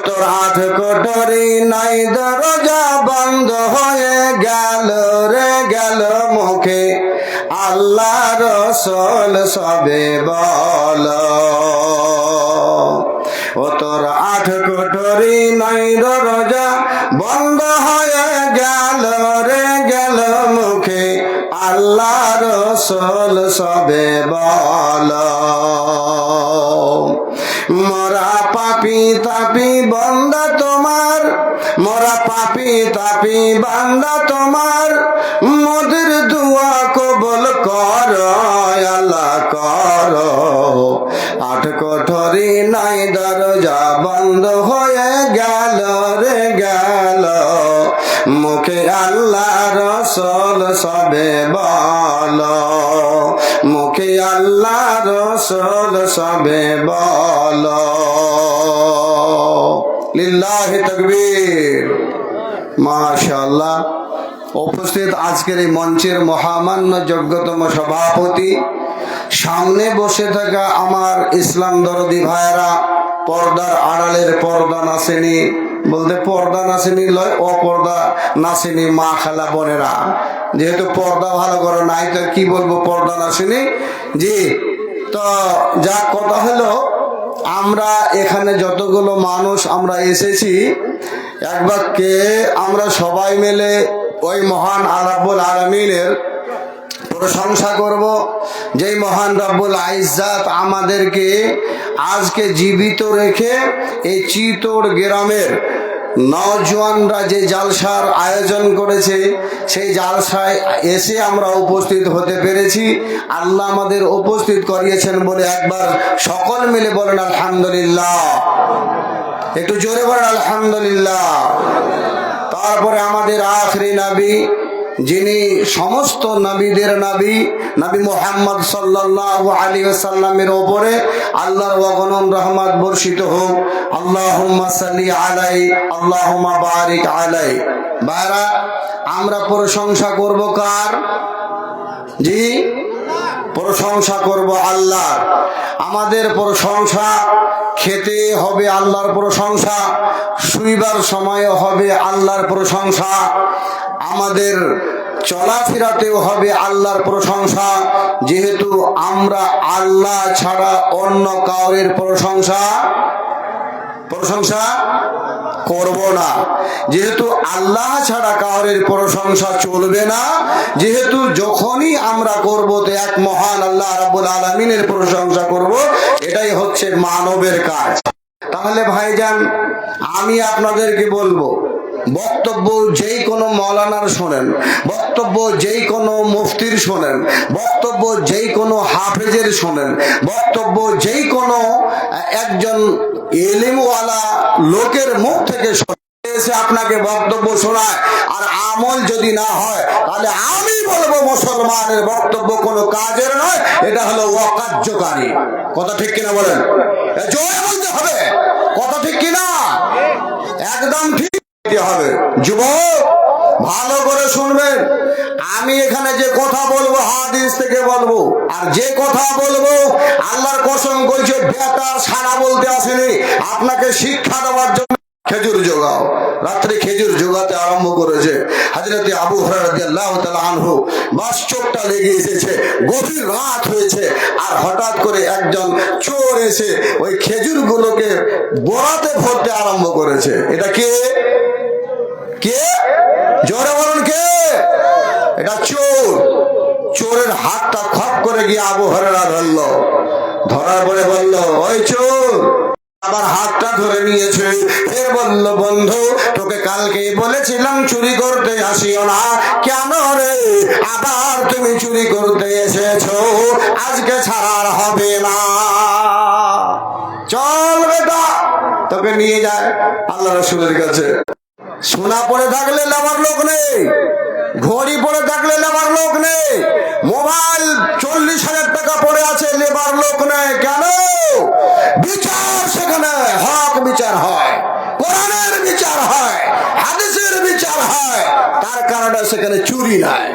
তোর আট কোটরি নাই দরজা বন্ধ হয়ে গেল রে গেল মুখে আল্লাহ রসুল সবে বল। ও তোর আট কোটরি নাই দরজা বন্ধ হয়ে গেল রে গেল মুখে আল্লাহ রসুল সবে বল। মোরা পাপি তাপি বান্দা তোমার, মোরা পাপি তাপি বান্দা তোমার, মোদের দুয়া কবুল কর আল্লাহ কর। আট কোঠরি নাই দরজা বন্ধ হয়ে গেল রে গেল মুখে আল্লাহ রসুল সবে বল। মুখে আল্লাহ রসুল সবে বল। লিল্লাহি তাকবীর। মাশাআল্লাহ। উপস্থিত আজকের এই মঞ্চের মহামান্য যোগ্যতম সভাপতি, সামনে বসে থাকা আমার ইসলাম দরদি ভাইয়েরা, পর্দার আড়ালের পর্দা নাসেনি, বলতে পর্দা নাসেনি লয়, অপর্দা নাসেনি মা খালা বোনেরা, যেহেতু পর্দা ভালো করে নাই তো কি বলবো পর্দা নাসেনি। জি, তো যা কথা হলো, আমরা এখানে যতগুলো মানুষ আমরা এসেছি, একবার কে আমরা সবাই মিলে ওই মহান রব্বুল আলামিনের প্রশংসা করব, যেই মহান রব্বুল ইজ্জত আমাদেরকে আজকে জীবিত রেখে এই চিতোর গ্রামের নওজওয়ানরা যে জালসার আয়োজন করেছে, সেই জালসায় এসে আমরা উপস্থিত হতে পেরেছি। আল্লাহ আমাদের উপস্থিত করিয়েছেন বলে একবার সকল মিলে বলেন আলহামদুলিল্লাহ। একটু জোরে বলেন আলহামদুলিল্লাহ। তারপরে আমাদের আখরি নবী, যিনি সমস্ত নবীদের নবী, নবী মুহাম্মদ সাল্লাল্লাহু আলাইহি ওয়াসাল্লামের উপরে আল্লাহর অগণন রহমত বর্ষিত হোক। আল্লাহুম্মা সাল্লি আলাইহি আল্লাহুম্মা বারিক আলাইহি। ভাইরা, আমরা প্রশংসা করব কার? জি, প্রশংসা করব আল্লাহর। আমাদের প্রশংসা খেতে হবে আল্লাহর প্রশংসা, শুইবার সময় হবে আল্লাহর প্রশংসা, আমাদের চলাফেরাতেও হবে আল্লাহর প্রশংসা, যেহেতু আমরা আল্লাহ ছাড়া অন্য কাউরের প্রশংসা করব না। যেহেতু আল্লাহ ছাড়া কাউরের প্রশংসা চলবে না, যেহেতু যখনই আমরা করব তো এক মহান আল্লাহ রাব্বুল আলামিনের প্রশংসা করব, এটাই হচ্ছে মানবের কাজ। তাহলে ভাইজান, আমি আপনাদেরকে বলবো, বক্তব্য যেই কোনো মৌলানার শোনেন, বক্তব্য যেই কোনো মুফতির শোনেন, বক্তব্য যেই কোনো হাফেজের শোনেন, বক্তব্য যেই কোনো একজন ইলমওয়ালা লোকের মুখ থেকে এসে আপনাকে বক্তব্য শোনায়, আর আমল যদি না হয়, তাহলে আমি বলবো মুসলমানের বক্তব্য কোনো কাজের নয়, এটা হলো অকার্যকারী। কথা ঠিক কিনা বলেন? জোরে বলতে হবে, কথা ঠিক কিনা? একদম ঠিক হবে। যুবক, ভালো করে শুনবেন, আমি এখানে যে কথা বলবো হাদিস থেকে বলবো, আর যে কথা বলবো আল্লাহর কসম করছে বেটার সারা বলতে আসেনি, আপনাকে শিক্ষা দেওয়ার জন্য খেজুর জোগাও। রাত্রে খেজুর জোগাতে আরম্ভ করেছে হযরতে আবু হুরায়রা রাদিয়াল্লাহু তাআলা আনহু। বাস চোখটা লেগে এসেছে, গভীর রাত হয়েছে, আর হঠাৎ করে একজন চোর এসে ওই খেজুর গুলোকে বোরাতে ভরতে আরম্ভ করেছে। এটা কে? কে? জোরে বলুন কে? এটা চোর। চোরের হাতটা খপ করে গিয়ে আবু হুরায়রা ধরলো, ধরার পরে বলল, ওই চোর, আবার হাতটা ধরে নিয়েছে। ফের বলল, বন্ধু, তোকে কালকে বলেছিলাম চুরি করতে আসিও না, কেন রে আবার তুমি চুরি করতে এসেছো? আজকে ছাড়ার হবে না, চল বেটা, তোকে নিয়ে যায় আল্লাহ রাসূলের কাছে। সোনা পড়ে থাকলে নেবার লোক নেই, ঘড়ি পড়ে থাকলে নেবার লোক নেই, মোবাইল 40,000 টাকা পড়ে আছে, নেবার লোক নেই। কেন? বিচার সেখানে হক বিচার হয়, কোরআনের বিচার হয়, হাদিসের বিচার হয়, তার কারণে সেখানে চুরি নাই।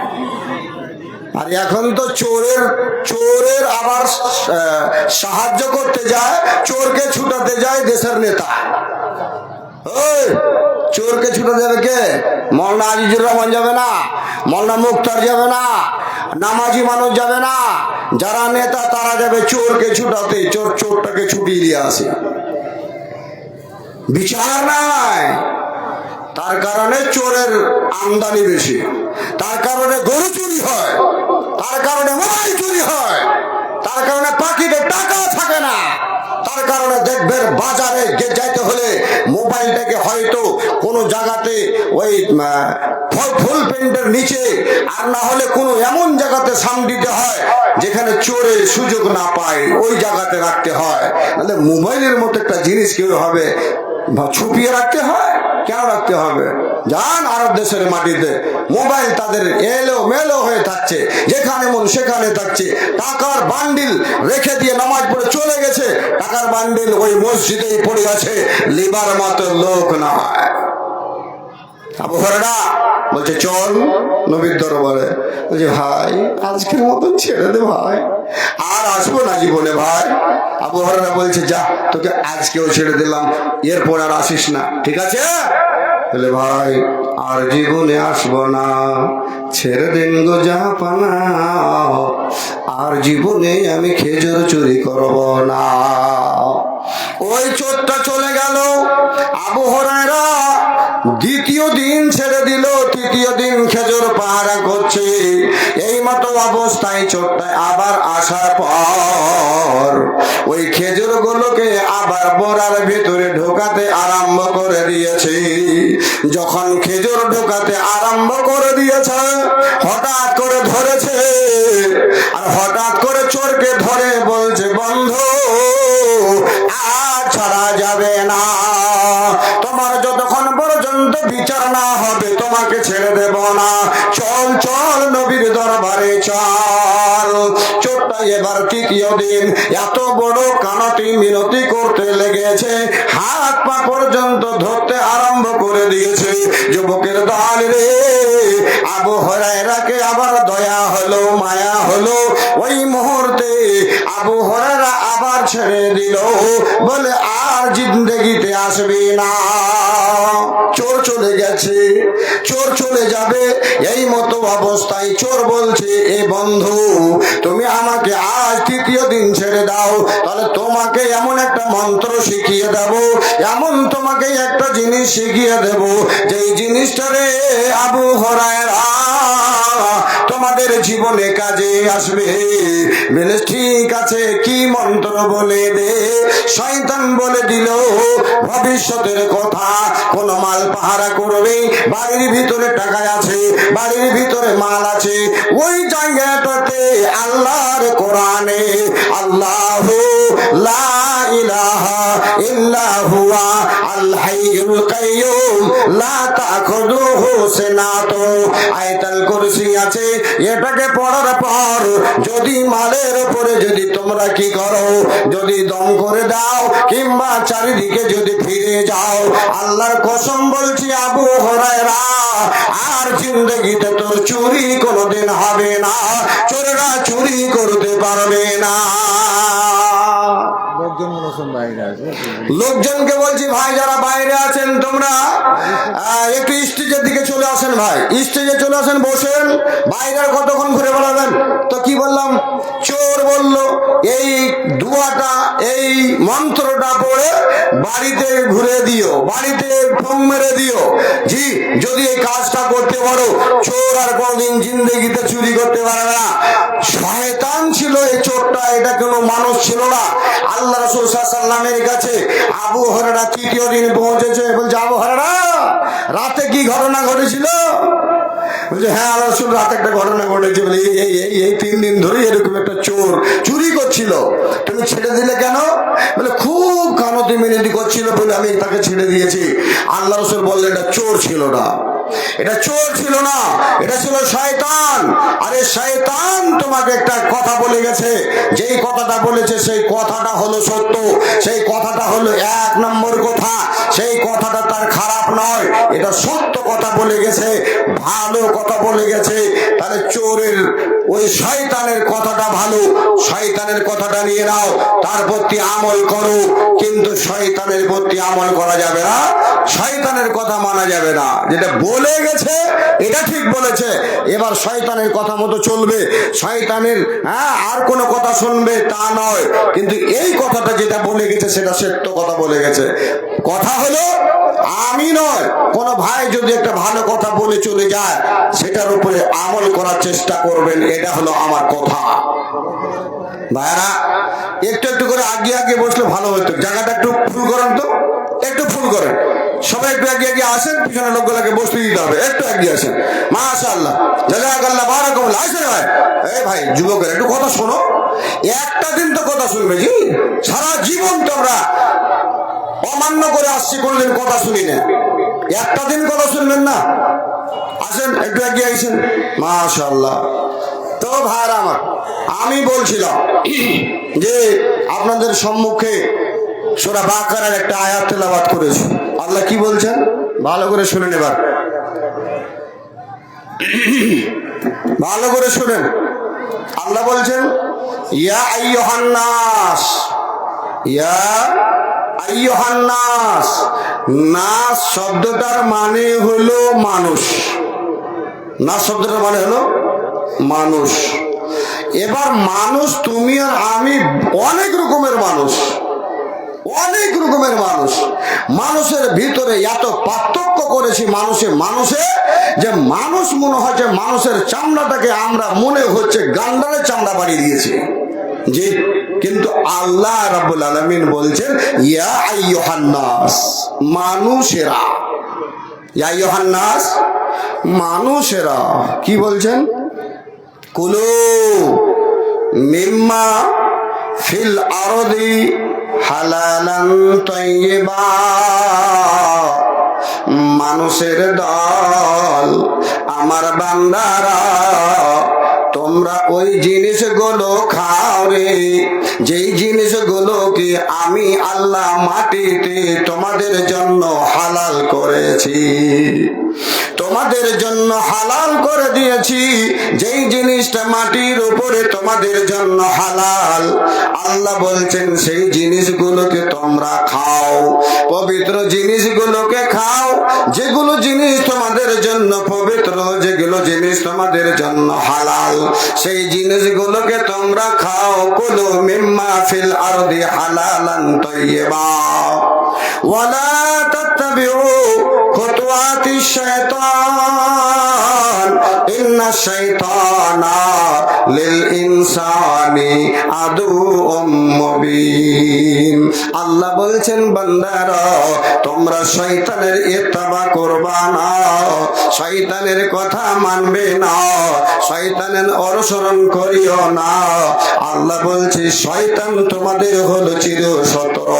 আর এখন তো চোরের আবার সাহায্য করতে যায়, চোরকে ছুটাতে যায় দেশের নেতা। চোরকে ছুটে দেবে কে? মৌলানা আজিজুর রহমান যাবে না, মৌলানা মুক্তার যাবে না, নামাজি মানুষ যাবে না, যারা নেতা তারা যাবে চোরকে ছুটাতে। চোরটাকে ছুটিয়ে দিয়ে আসে, বিচার নাই। তার কারণে চোরের আমদানি বেশি, তার কারণে গরু চুরি হয়, তার কারণে মোবাইল চুরি হয়, তার কারণে পাখিদের টাকা থাকে না, তার কারণে দেখবেন বাজারে যাইতে হলে মোবাইলটাকে হয়তো কোনো জায়গাতে ওই ফুল প্যান্টের নিচে আর না হলে কোনো এমন জায়গাতে সাম দিতে হয় যেখানে চোরের সুযোগ না পায়, ওই জায়গাতে রাখতে হয়। নাহলে মোবাইলের মতো একটা জিনিস কেউ হবে ছুপিয়ে রাখতে হয়, কেন রাখতে হবে? যান আরব দেশের মাটিতে মোবাইল তাদের এলো মেলো হয়ে থাকছে, যেখানে মন সেখানে থাকছে। টাকার বান্ডিল রেখে দিয়ে নামাজ পড়ে চলে গেছে, টাকার বান্ডিল ওই মসজিদেই পড়ে আছে, লিবার মতো লোক নয়। আবু হুরায়রা বলছে চল নবীর দরবারে। বলছে ভাই আজকের মতন ছেড়ে দে ভাই, আর আসবো না জীবনে ভাই। আবু হুরায়রা বলছে যা, তোকে আজকেও ছেড়ে দিলাম, এরপর আর আসিস না, ঠিক আছে? বলে ভাই আর জীবনে আসবো না, ছেড়ে দেন গো জাহাপানা, আর জীবনে আমি খেজুর চুরি করব না। ওই চোরটা চলে গেল। আবু হুরায়রা দ্বিতীয় দিন ছেড়ে দিল, তৃতীয় দিন খেজুর পাহারা করছে। এই মতো অবস্থায় চোরটা আবার আসার পর ওই খেজুর গুলোকে আবার বোরার ভিতরে ঢোকাতে আরম্ভ করে দিয়েছে। যখন খেজুর ঢোকাতে আরম্ভ করে দিয়েছে, হঠাৎ করে ধরেছে, আর হঠাৎ করে চোরকে ধরে বলছে বন্ধু আর ছাড়া যাবে না, তোমার যতক্ষণ পর্যন্ত বিচার না হবে তোমাকে ছেড়ে দেব না, চল চল নবীর দরবারে চল। চোরটা এবার তৃতীয় দিন এত বড় কানতি মিনতি করতে লেগেছে, হাত পা পর্যন্ত ধরতে আরম্ভ করে দিয়েছে। যুবকের দল রে, আবু হুরায়রাকে আবার দয়া হলো, মায়া হলো। ওই মুহূর্তে আবু হুরায়রা আবার ছেড়ে দিল, বলে আর জিন্দেগিতে আসবে না। চোর চলে গেছে, চোর চলে যাবে। এই মতো অবস্থায় চোর বলছে এ বন্ধু তুমি আমাকে আজ তৃতীয় দিন ছেড়ে দাও, তাহলে তোমাকে এমন একটা মন্ত্র শিখিয়ে দেব, এমন তোমাকে একটা জিনিস শিখিয়ে দেব, যে জিনিসটা রে আবু হুরায়রা তোমাদের জীবনে কাজে আসবে। বলে ঠিক আছে, কি মন্ত্র বলে দে। শয়তান বলে দিল ভবিষ্যতের কথা, কোন মাল পাহারা করবে, বাড়ির ভিতরে টাকা আছে, বাড়ির ভিতরে মাল আছে, ওই জায়গাটাতে আল্লাহর কোরআনে আল্লাহু লা ইলাহা ইল্লা হুয়া আল হাইয়ুল কাইয়ুম লা তাখুযুহু সিনাতুন আয়াতুল কুরসি আছে। এটাকে পড়ার পর যদি মালের উপরে যদি তোমরা কি করো, যদি দম করে দাও কিংবা চারিদিকে যদি ফিরে যাও, আল্লাহর কসম বলছি আবু হুরায়রা আর জিন্দেগিতে তোর চুরি কোনোদিন হবে না, চোরেরা চুরি করতে পারবে না। লোকজনকে বলছি ভাই যারা বাইরে আছেন তোমরা একটু স্টেজের দিকে চলে আসেন, ভাই স্টেজে চলে আসেন, বসেন। বাইরে কতক্ষণ ঘুরে বেড়াবেন? তো কি বললাম, চোর বলল এই দুয়াটা এই মন্ত্রটা পড়ে বাড়িতে ঘুরে দিও, বাড়িতে ফোন মেরে দিও। জি, যদি এই কাজটা করতে পারো চোর আর কোনদিন জিন্দেগিতে চুরি করতে পারে না। শয়তান ছিল এই চোরটা, এটা কোনো মানুষ ছিল না। আল্লাহ রাসূল সাল্লাল্লাহু আলাইহি ওয়াসাল্লামের কাছে আবু হুরায়রা তৃতীয় দিন পৌঁছেছে। বলছে আবু হুরায়রা রাতে কি ঘটনা ঘটেছিল? বলছে হ্যাঁ আল্লাহ রাসূল রাতে একটা ঘটনা ঘটেছে। বলে এই 3 দিন ধরে এরকম একটা চোর চুরি করছিল, তুমি ছেড়ে দিলে কেন? বলে খুব কানতি মিনতি করছিল বলে আমি তাকে ছেড়ে দিয়েছি। আল্লাহ রাসূল বললেন এটা চোর ছিল না, এটা চোর ছিল না, এটা ছিল শয়তান। আরে শয়তান তোমাকে একটা কথা বলে গেছে, যেই কথাটা বলেছে সেই কথাটা হলো সত্য, সেই কথাটা হলো 1 নম্বর কথা, সেই কথাটা তার খারাপ নয়, এটা সত্য কথা বলে গেছে, ভালো কথা বলে গেছে। তাহলে চোরের ওই শয়তানের কথাটা ভালো, শয়তানের কথাটা নিয়ে নাও, তার প্রতি আমল করো, কিন্তু শয়তানের প্রতি আমল করা যাবে না। শয়তানের কথা মানা যাবে না। যেটা বলে গেছে এটা ঠিক বলেছে, এবার শয়তানের কথা মতো চলবে, শয়তানের আর কোনো কথা শুনবে তা নয়, কিন্তু এই কথাটা যেটা বলে গেছে সেটা সত্য কথা বলে গেছে। কথা হলো আমি নয়, কোন ভাই যদি একটা ভালো কথা বলে চলে যায় সেটার উপরে আমল করার চেষ্টা করবেন, এটা হলো আমার কথা। ভাইরা একটু একটু করে আগে আগে বসলে ভালো হতো, জায়গাটা একটু ফুল করেন তো, একটু ফুল করেন সবাই, একটু আগে আগে আসেন, পিছনে লোকগুলোকে বসতে দিতে হবে, একটু আগে আসেন। মাশাআল্লাহ, জাযাকাল্লাহ, বারাকাল্লাহ। আসেন ভাই, এই ভাই যুবকের একটু কথা শোনো, একটা দিন তো কথা শুনবে জি, সারা জীবন তোমরা অমান্য করে আসছি, কোনদিন কথা শুনি না, একটা দিন কথা শুনবেন না। আসেন একটু এগিয়ে আইসেন। মাশাআল্লাহ। তো ভাইরা আমার, আমি বলছিলাম যে আপনাদের সম্মুখে সূরা বাকারার একটা আয়াত তেলাওয়াত করেছি। আল্লাহ কি বলছেন ভালো করে শুনেন, এবার ভালো করে শুনেন। আল্লাহ বলছেন ইয়া আইয়ুহান নাস, ইয়া আইয়ুহান নাস। নাস শব্দটার মানে হলো মানুষ, নাস শব্দটার মানে হলো মানুষ। এবার মানুষ তুমি আর আমি অনেক রকমের মানুষ, অনেক রকমের মানুষ। মানুষের ভিতরে এত পার্থক্য করেছি মানুষে মানুষে, যে মানুষ মনে হচ্ছে মানুষের চামড়াটাকে আমরা মনে হচ্ছে গান্ডারের চামড়া বাড়িয়ে দিয়েছি জি, কিন্তু আল্লাহ রাব্বুল আলামিন বলছেন ইয়া আইয়ুহান নাস, মানুষেরা। ইয়া আইয়ুহান নাস, মানুষেরা। কি বলছেন? কুলু মিম্মা ফিল আরদি হালালান তাইয়্যিবা। মানুষের দল, আমার বান্দারা, তোমরা ওই জিনিসগুলো খাও রে, যেই জিনিসগুলোকে আমি আল্লাহ মাটিতে তোমাদের জন্য হালাল করেছি, তোমাদের জন্য হালাল করে দিয়েছি। যেই জিনিসটা মাটির উপরে তোমাদের জন্য হালাল, আল্লাহ বলছেন সেই জিনিসগুলোকে তোমরা খাও, পবিত্র জিনিসগুলোকে খাও, যেগুলো জিনিস তোমাদের জন্য পবিত্র, যেগুলো জিনিস তোমাদের জন্য হালাল, সেই জিনিসগুলোকে তোমরা খাও। কুলু মিম্মা ফিল আরদি হালালান তাইয়্যিবা ওয়ালা তাত্তাবিউ খুতুওয়াতিশ শাইতান ইন্নাশ শাইতানা লিল ইনসানি আদুউম মুবিন। আল্লাহ বলছেন বান্দারা, তোমরা শয়তানের ইত্তেবা করবা না, শয়তানের কথা মানবে না, শয়তানের অনুসরণ করিও না। আল্লাহ বলছে শয়তান তোমাদের হলো চিরশত্রু,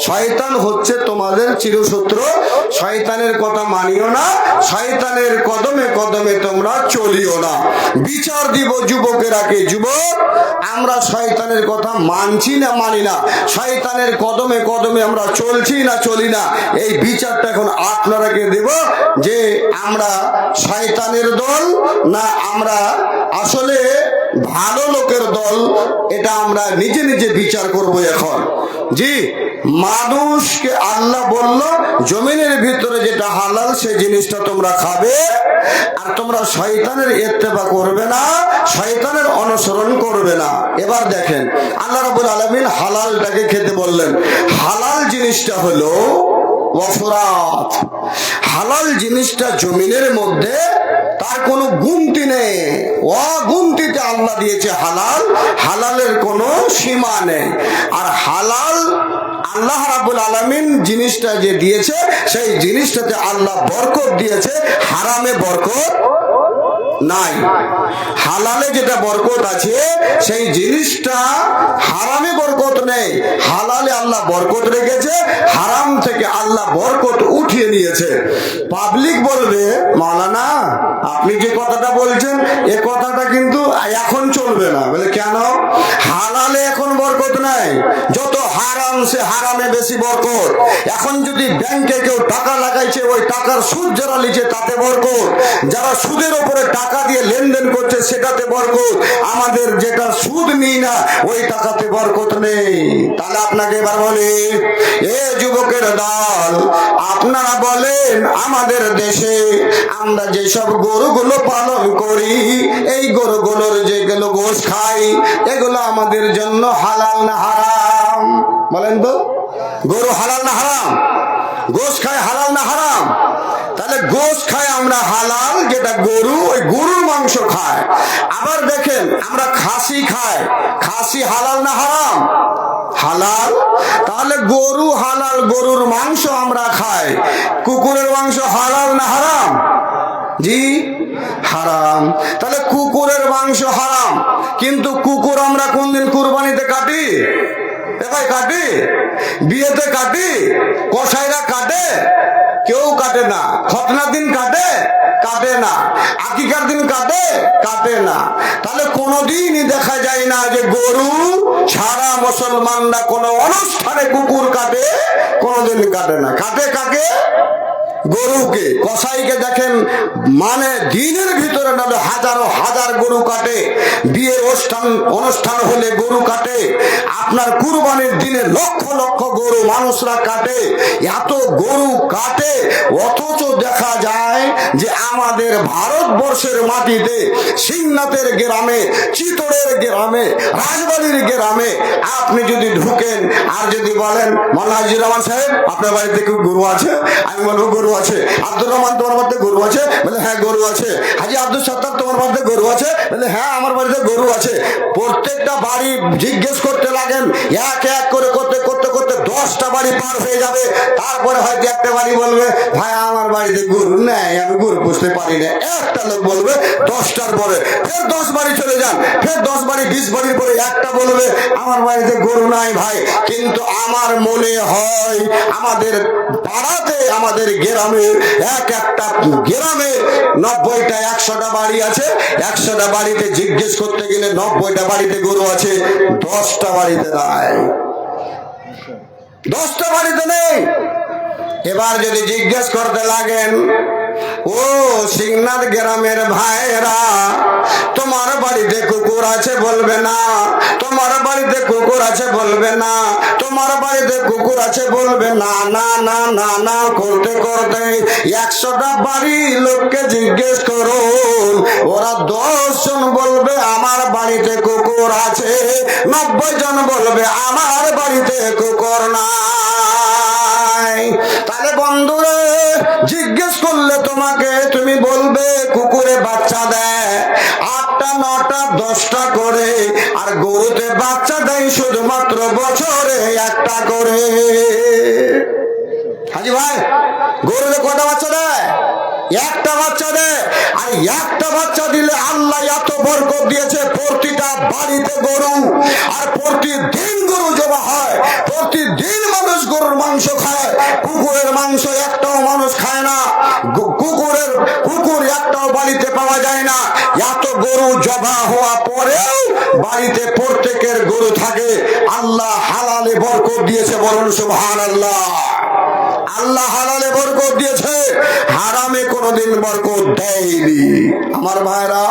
শয়তান হচ্ছে তোমাদের চিরশত্রু। শয়তানের কথা মানিও না, শয়তানের কদমে কদমে তোমরা চলিও না। বিচার দিব যুবকেরাকে, যুবক আমরা শয়তানের কথা মানছি না মানি না, শয়তানের কদমে কদমে আমরা চলছি না চলি না, এই বিচারটা এখন আপনারাকে দেব যে আমরা শয়তানের দল না আমরা আসলে ভালো লোকের দল। এটা আমরা নিজে নিজে বিচার করব এখন। জি, মানুষকে আল্লাহ বলল জমিনের ভিতরে যেটা হালাল সেই জিনিসটা তোমরা খাবে, আর তোমরা শয়তানের ইত্তেবা করবে না, শয়তানের অনুসরণ করবে না। এবার দেখেন আল্লাহ রাব্বুল আলামিন হালালটাকে খেতে বললেন। হালাল জিনিসটা হলো ওয়াফরাত, হালাল জিনিসটা জমিনের মধ্যে তার কোনো গুনতি নেই, অগুনতিতে আল্লাহ দিয়েছে হালাল, হালালের কোনো সীমা নেই। আর হালাল আল্লাহ রাব্বুল আলামিন জিনিসটা যে দিয়েছে সেই জিনিসটাতে আল্লাহ বরকত দিয়েছে, হারামে বরকত নাই। হালালে যেটা বরকত আছে সেই জিনিসটা হারামে বরকত নেই। হালালে আল্লাহ বরকত রেখেছে, হারাম থেকে আল্লাহ বরকত উঠিয়ে নিয়েছে। পাবলিক বলবে মাওলানা আপনি যে কথাটা বলছেন এ কথাটা কিন্তু এখন চলবে না। বলে কেন? হালালে এখন বরকত নাই, যত হারাম সে হারামে বেশি বরকত। এখন যদি ব্যাংকে কেউ টাকা লাগাইছে, ওই টাকার সুদ যারা লিখে তাতে বরকত, যারা সুদের উপরে টাকা দিয়ে লেনদেন করছে সেটাতে বরকত। আমাদের যেটা সুদ নিই না ওই টাকাতে বরকত নেই। তাহলে আপনাকে এবার বলি, এ যুবকের দল, আপনারা বলেন আমাদের দেশে আমরা যেসব গরুগুলো পালন করি, এই গরুগুলোর যেগুলো গোশ খাই, এগুলো আমাদের জন্য হালাল না হারাম? বলেন তো, গরু হালাল না হারাম? গোশ খায় হালাল না হারাম? তাহলে গোশ খায় আমরা হালাল, যেটা গরু ওই গরুর মাংস খায়। আবার দেখেন আমরা খাসি খাই, খাসি হালাল না হারাম? হালাল। তাহলে গরু হালাল, গরুর মাংস আমরা খাই। কুকুরের মাংস হালাল না হারাম? জি হারাম। তাহলে কুকুরের মাংস হারাম, কিন্তু কুকুর আমরা কোনদিন কুরবানিতে কাটি? ভাই কাটি? বিয়েতে কাটি? কসাইরা কাটে? কেউ কাটে না। খতনার দিন কাটে? কাটে না। আকিকার দিন কাটে? কাটে না। তাহলে কোনোদিনই দেখা যায় না যে গরু ছাড়া মুসলমানরা কোনো অনুষ্ঠানে কুকুর কাটে, কোনোদিন কাটে না। কাটে কাকে? গরুকে। কসাইকে দেখেন মানে দিনের ভিতরে নাহলে হাজারো হাজার গরু কাটে। বিয়ের অনুষ্ঠান হলে গরু কাটে। আপনার কুরবানির দিনে লক্ষ লক্ষ গরু মানুষরা কাটে। এত গরু কাটে, অথচ দেখা যায় যে আমাদের ভারতবর্ষের মাটিতে সিংনাথের গ্রামে, চিতড়ের গ্রামে, রাজবাড়ির গ্রামে আপনি যদি ঢুকেন আর যদি বলেন মাওলানা হাজী রহমান সাহেব আপনার বাড়িতে কি গরু আছে? আমি বলবো গরু আছে। আব্দুর রহমান তোমার বাড়িতে গরু আছে? বলে হ্যাঁ গরু আছে। হাজী আব্দুল সত্তার তোমার বাড়িতে গরু আছে? বলে হ্যাঁ আমার বাড়িতে গরু আছে। প্রত্যেকটা বাড়ি জিজ্ঞেস করতে লাগেন, এক এক করে করতে করতে করতে 10টা বাড়ি পার হয়ে যাবে। তারপরে হয়তো একটা বাড়ি বলবে ভাই আমার বাড়িতে গরু নেই, আমি গরু পুষতে পারি না। একটা লোক বলবে 10টার পরে, ফের 10 বাড়ি চলে যান, ফের 10 বাড়ি 20 বাড়ির পরে একটা বলবে আমার বাড়িতে গরু নাই ভাই। কিন্তু আমার মনে হয় আমাদের পাড়াতে, আমাদের গ্রামে, এক একটা গ্রামে 90টা 100টা বাড়ি আছে। 100টা বাড়িতে জিজ্ঞেস করতে গেলে 90টা বাড়িতে গরু আছে, 10টা বাড়িতে নাই। 10টা বাড়িতে নেই। এবার যদি জিজ্ঞেস করতে লাগেন, ও সিংনাথ গ্রামের ভাইরা তোমার বাড়িতে কুকুর আছে? বলবে না। তোমার বাড়িতে কুকুর আছে? বলবে না। তোমার বাড়িতে কুকুর আছে? বলবে না। না না না না করতে করতে 100টা বাড়ি লোককে জিজ্ঞেস করুন, ওরা 10 জন বলবে আমার বাড়িতে কুকুর আছে, 90 জন বলবে আমার বাড়িতে কুকুর নাই। তাহলে বন্ধুরে জিজ্ঞেস করলে তোমাকে তুমি বলবে কুকুরে বাচ্চা দেয় 8টা 9টা 10টা করে, আর গরুতে বাচ্চা দেয় শুধুমাত্র বছরে 1টা করে। হাজি ভাই গরুতে কটা বাচ্চা দেয়? 1টা বাচ্চা দেয়। আর 1টা বাচ্চা দিলে আল্লাহ এত বরকত দিয়েছে, প্রতিটা বাড়িতে গরু, আর প্রতিদিন গরু জবা হয়, প্রতিদিন মানুষ গরুর মাংস খায়। কুকুরের মাংস একটাও মানুষ খায় না। কুকুর একটাও বাড়িতে পাওয়া যায় না। এত গরু জবা হওয়া পরেও বাড়িতে প্রত্যেকের গরু থাকে। আল্লাহ হালালে বরকত দিয়েছে, বলুন সুবহানাল্লাহ। আল্লাহ হালালে বরকত দিয়েছে, হারামে কোনোদিন বরকত দেয়নি। আমার ভাইরা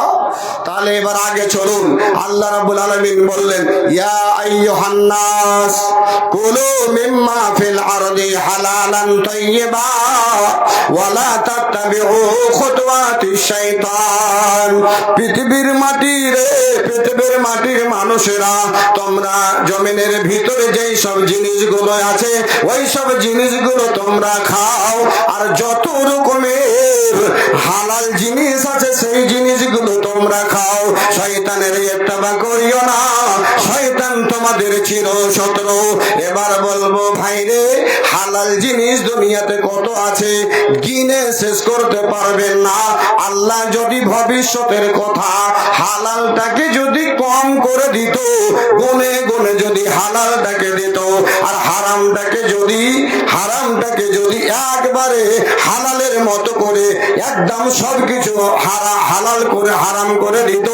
তাহলে এবার আগে চলুন। আল্লাহ রাব্বুল আলামিন বললেন, ইয়া আইয়ুহান নাস কুলু মিম্মা ফিল আরদি হালালান তাইয়্যিবা ওয়া লা তাত্তাবিউ খুতুওয়াতিশ শাইতান। পৃথিবীর মাটির মানুষেরা, তোমরা জমিনের ভিতরে যেই সব জিনিসগুলো আছে ওই সব জিনিসগুলো তোমরা খাও, আর যত রকমের হালাল জিনিস আছে সেই জিনিসগুলো তোমরা খাও। শয়তানের ইত্তেবা করিও না, শয়তান আমাদের চির শত্রু। এবার বলবো ভাই রে, হালাল জিনিস দুনিয়াতে কত আছে, গিনে শেষ করতে পারবেন না। আল্লাহ যদি ভবিষ্যতের কথা হালালটাকে যদি কম করে দিত, গুনে গুনে যদি হালালটাকে দিত, আর হারামটাকে যদি একবারে হালালের মতো করে একদম সবকিছু হালাল করে হারাম করে দিত,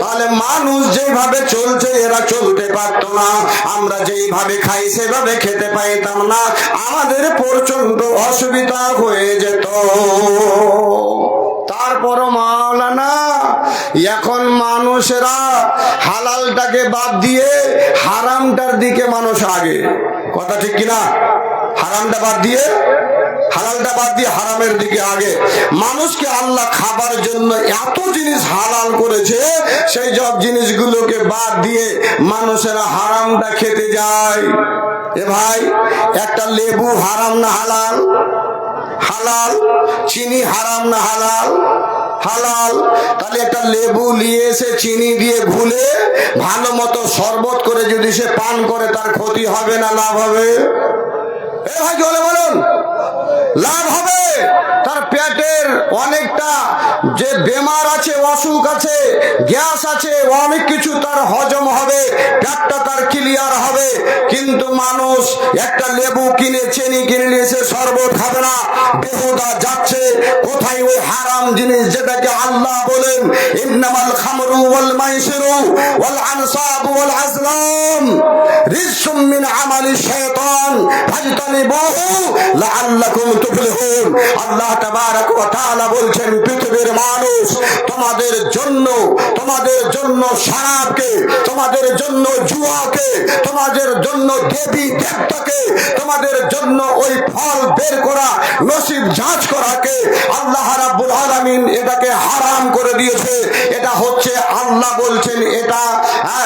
তাহলে মানুষ যেভাবে চলছে এরা চলতে পারত না, আমরা যেইভাবে খাই সেভাবে খেতে পাইতাম না, আমাদের প্রচন্ড অসুবিধা হয়ে যেত। তারপর মাওলানা, এখন মানুষেরা হালালটাকে বাদ দিয়ে হারামটার দিকে মানুষ আগে, কথা ঠিক কিনা? হারামটা বাদ দিয়ে হালালটা বাদ দিয়ে হারামের দিকে আগে। মানুষকে আল্লাহ খাবার জন্য এত জিনিস হালাল করেছে, সেই সব জিনিসগুলোকে বাদ দিয়ে মানুষেরা হারামটা খেতে যায়। এ ভাই, একটা লেবু হারাম না হালাল? হালাল। চিনি হারাম না হালাল? হালাল। তাহলে একটা লেবু নিয়ে এসে চিনি দিয়ে ঘুলে ভালো মতো শরবত করে যদি সে পান করে, তার ক্ষতি হবে না লাভ হবে? এ ভাই জলে বলুন, লাভ হবে। তার পেটের অনেকটা যে বেমার আছে, অসুখ আছে, গ্যাস আছে, অনেক কিছু তার হজম হবে, পেটটা তার ক্লিয়ার হবে। কিন্তু মানুষ একটা লেবু কিনে, চিনি কিনে নিয়েছে, শরবত খাবে না, বেহুদা যাচ্ছে কোথায়? ওই হারাম জিনিস যেটাকে আল্লাহ বলেন ইন্নামাল খামরু ওয়াল মাইসিরু ওয়াল আনসাবু ওয়াল আজলাম রিজসুম মিন আমালি শাইতান ফাজতানিবুহু লাআল্লাকুম তুফলিহুন। আল্লাহ তাবারাক ওয়া তাআলা বলছেন, পৃথিবীর মানুষ, তোমাদের জন্য শরাবকে, তোমাদের জন্য জুয়াকে, তোমাদের জন্য দেবী দেবতাকে, তোমাদের জন্য ওই ফল বের করা, নসিব যাচ করাকে আল্লাহ রাব্বুল আলামিন এটাকে হারাম করে দিয়েছে। এটা হচ্ছে আল্লাহ বলছেন এটা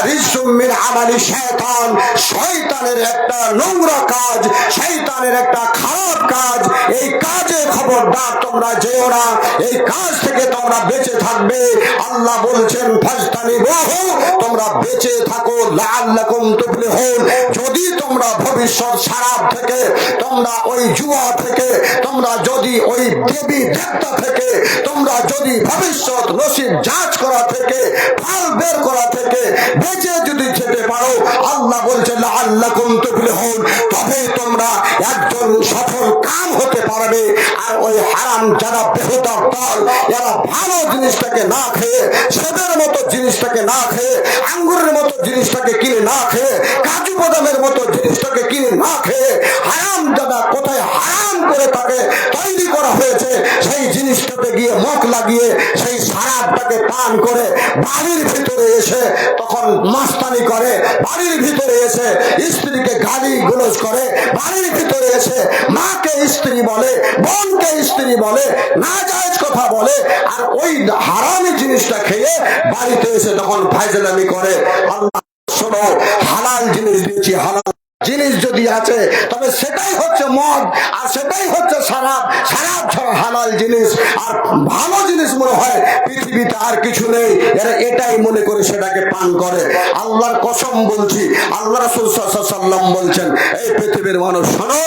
রিজসুম মিন আমালি শাইতান, শয়তানের একটা নোংরা কাজ, শয়তানের একটা খারাপ কাজ। এই কাজে খবরদার তোমরা যেও না, এই কাজ থেকে তোমরা বেঁচে থাকবে। আল্লাহ বলছেন ফাজতানিবুহু, তোমরা বেঁচে থাকো, লাআল্লাকুম তুফলিহুন। যদি তোমরা ভবিষ্যৎ শরাব থেকে, তোমরা ওই জুয়া থেকে, তোমরা যদি ওই দেবী দেবতা থেকে, তোমরা যদি ভবিষ্যৎ নসিব যাচ করা থেকে, ফল বের করা থেকে বেঁচে যদি যেতে পারো, আল্লাহ বলছেন লাআল্লাকুম তুফলিহুন, তবে তোমরা একজন সফল কাম হতে পারবে। আর ওই হারাম যারা বেহুদার দল, এরা ভালো জিনিসটাকে না খেয়ে, সেদের মতো জিনিসটাকে না খেয়ে, আঙ্গুরের মতো জিনিসটাকে কিনে না খেয়ে, কাজু বাদামের মতো জিনিসটাকে কিনে না খেয়ে, হারাম যারা কোথায় হারাম করে তাকে তৈরি করা হয়েছে, সেই জিনিসটাতে গিয়ে মুখ লাগিয়ে সেই শরাবটাকে পান করে বাড়ির ভিতরে এসে তখন মাস্তানি করে, বাড়ির ভিতরে এসে স্ত্রীকে গালি গুলোজ করে, বাড়ির ভিতরে এসে মাকে স্ত্রী বলে, বোনকে স্ত্রী বলে, নাজায়েজ কথা বলে, আর ওই হারামি জিনিসটা খেয়ে বাড়িতে এসে তখন ফাইজলামি করে। আল্লাহ শোনো, হালাল জিনিস দিয়েছি, হালাল জিনিস যদি আছে তবে সেটাই হচ্ছে মদ, আর সেটাই হচ্ছে শরাব। শরাব ছাড়া হালাল জিনিস আর ভালো জিনিস মনে হয় পৃথিবীতে আর কিছু নেই, এরা এটাই মনে করে সেটাকে পান করে। আল্লাহর কসম বলছি, আল্লাহ রাসূল সাল্লাল্লাহু আলাইহি ওয়াসাল্লাম বলছেন, এই পৃথিবীর মানুষ শোনো,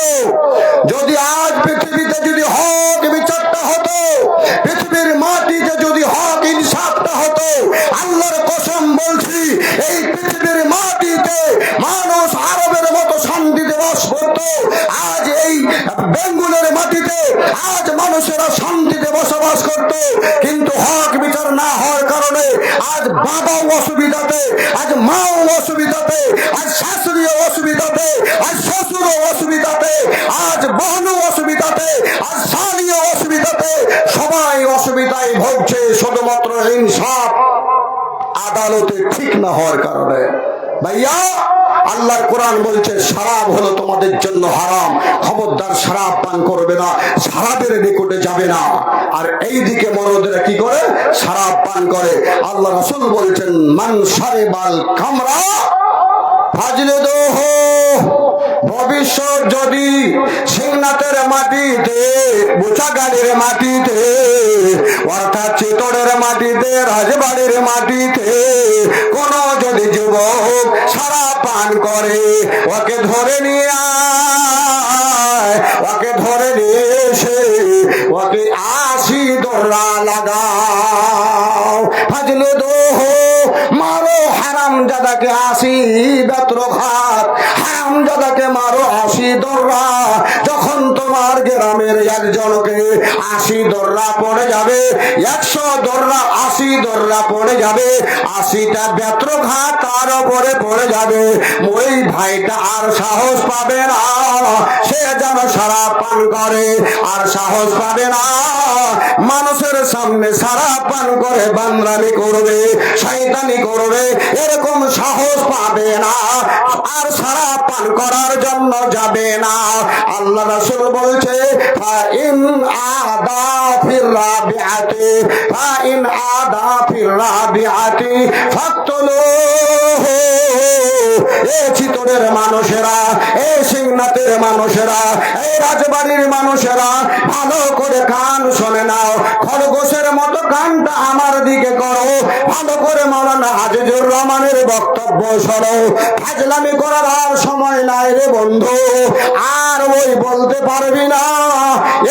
যদি আজ পৃথিবীতে যদি হক বিচারটা হতো, পৃথিবীর মাটিতে যদি হক ইনসাফটা হতো, আল্লাহর কসম বলছি, এই পৃথিবীর মাটিতে মানুষ আরবের মতো শান্তিতে বাস করত। আজ এই বেঙ্গলের মাটিতে আজ মানুষেরা শান্তিতে বসবাস করত, কিন্তু হক বিচার না হওয়ার কারণে আজ বাবাও অসুবিধাতে, আজ মাও অসুবিধাতে, আজ শাশুড়িও অসুবিধাতে, আজ শ্বশুরও অসুবিধাতে, আজ বোনও অসুবিধাতে, আজ স্বামীও অসুবিধাতে, সবাই অসুবিধায় ভুগছে শুধুমাত্র ইনসাফ আদালতে ঠিক না হওয়ার কারণে। ভাইয়া, আল্লাহর কোরআন বলছে শরাব হলো তোমাদের জন্য হারাম, খবরদার শরাব পান করবে না, শরাবের নিকটে যাবে না। আর এই দিকে মরদেরা কি করে? শরাব পান করে। আল্লাহ রাসূল বলছেন মান শারিবাল খামরা ফাজলিদুহু, ভবিষ্যৎ যদি সিংনাথের মাটিতে, বুচাগাড়ির মাটিতে, অর্থাৎ চিতড়ের মাটিতে, রাজবাড়ির মাটিতে কোন যদি যুবক সারা পান করে, ওকে ধরে নিয়ে আয়, ওকে ধরে নিয়ে এসে ওকে 80 দোররা লাগাও। ফাজলে দো মারো হারামজাদাকে 80 বেত্রঘাত, হারামজাদাকে মারো 80 দোররা। যখন তোমার গ্রামের একজনকে 80 দোররা পড়ে যাবে, 100 দোররা 80 দোররা পড়ে যাবে, 80টা বেত্রঘাত তার উপরে পড়ে যাবে, ওই ভাইটা আর সাহস পাবে না সে যেন সারা পান করে, আর সাহস পাবে না মানুষের সামনে সারা পান করে বান্দরামি করবে, শয়তানি করবে, এরকম সাহস পাবে না, আর সারা পান করার জন্য যাবে না। আল্লাহ রাসূল বলছে ফাইন আদা ফির রাবিআতি, ফাইন আদা ফির রাবিআতি ফাকতুলুহু। এই চিতড়ের মানুষেরা, এই সিংনাথের মানুষেরা, এই রাজবাড়ির মানুষেরা ভালো করে কান শোনে নাও, খরগোশের মতো কানটা আমার দিকে করো, ভালো করে মাওলানা আজিজুর রহমানের বক্তব্য শোনো। ফাজলামি করার আর সময় নাই রে বন্ধু, আর ওই বলতে পারবি না,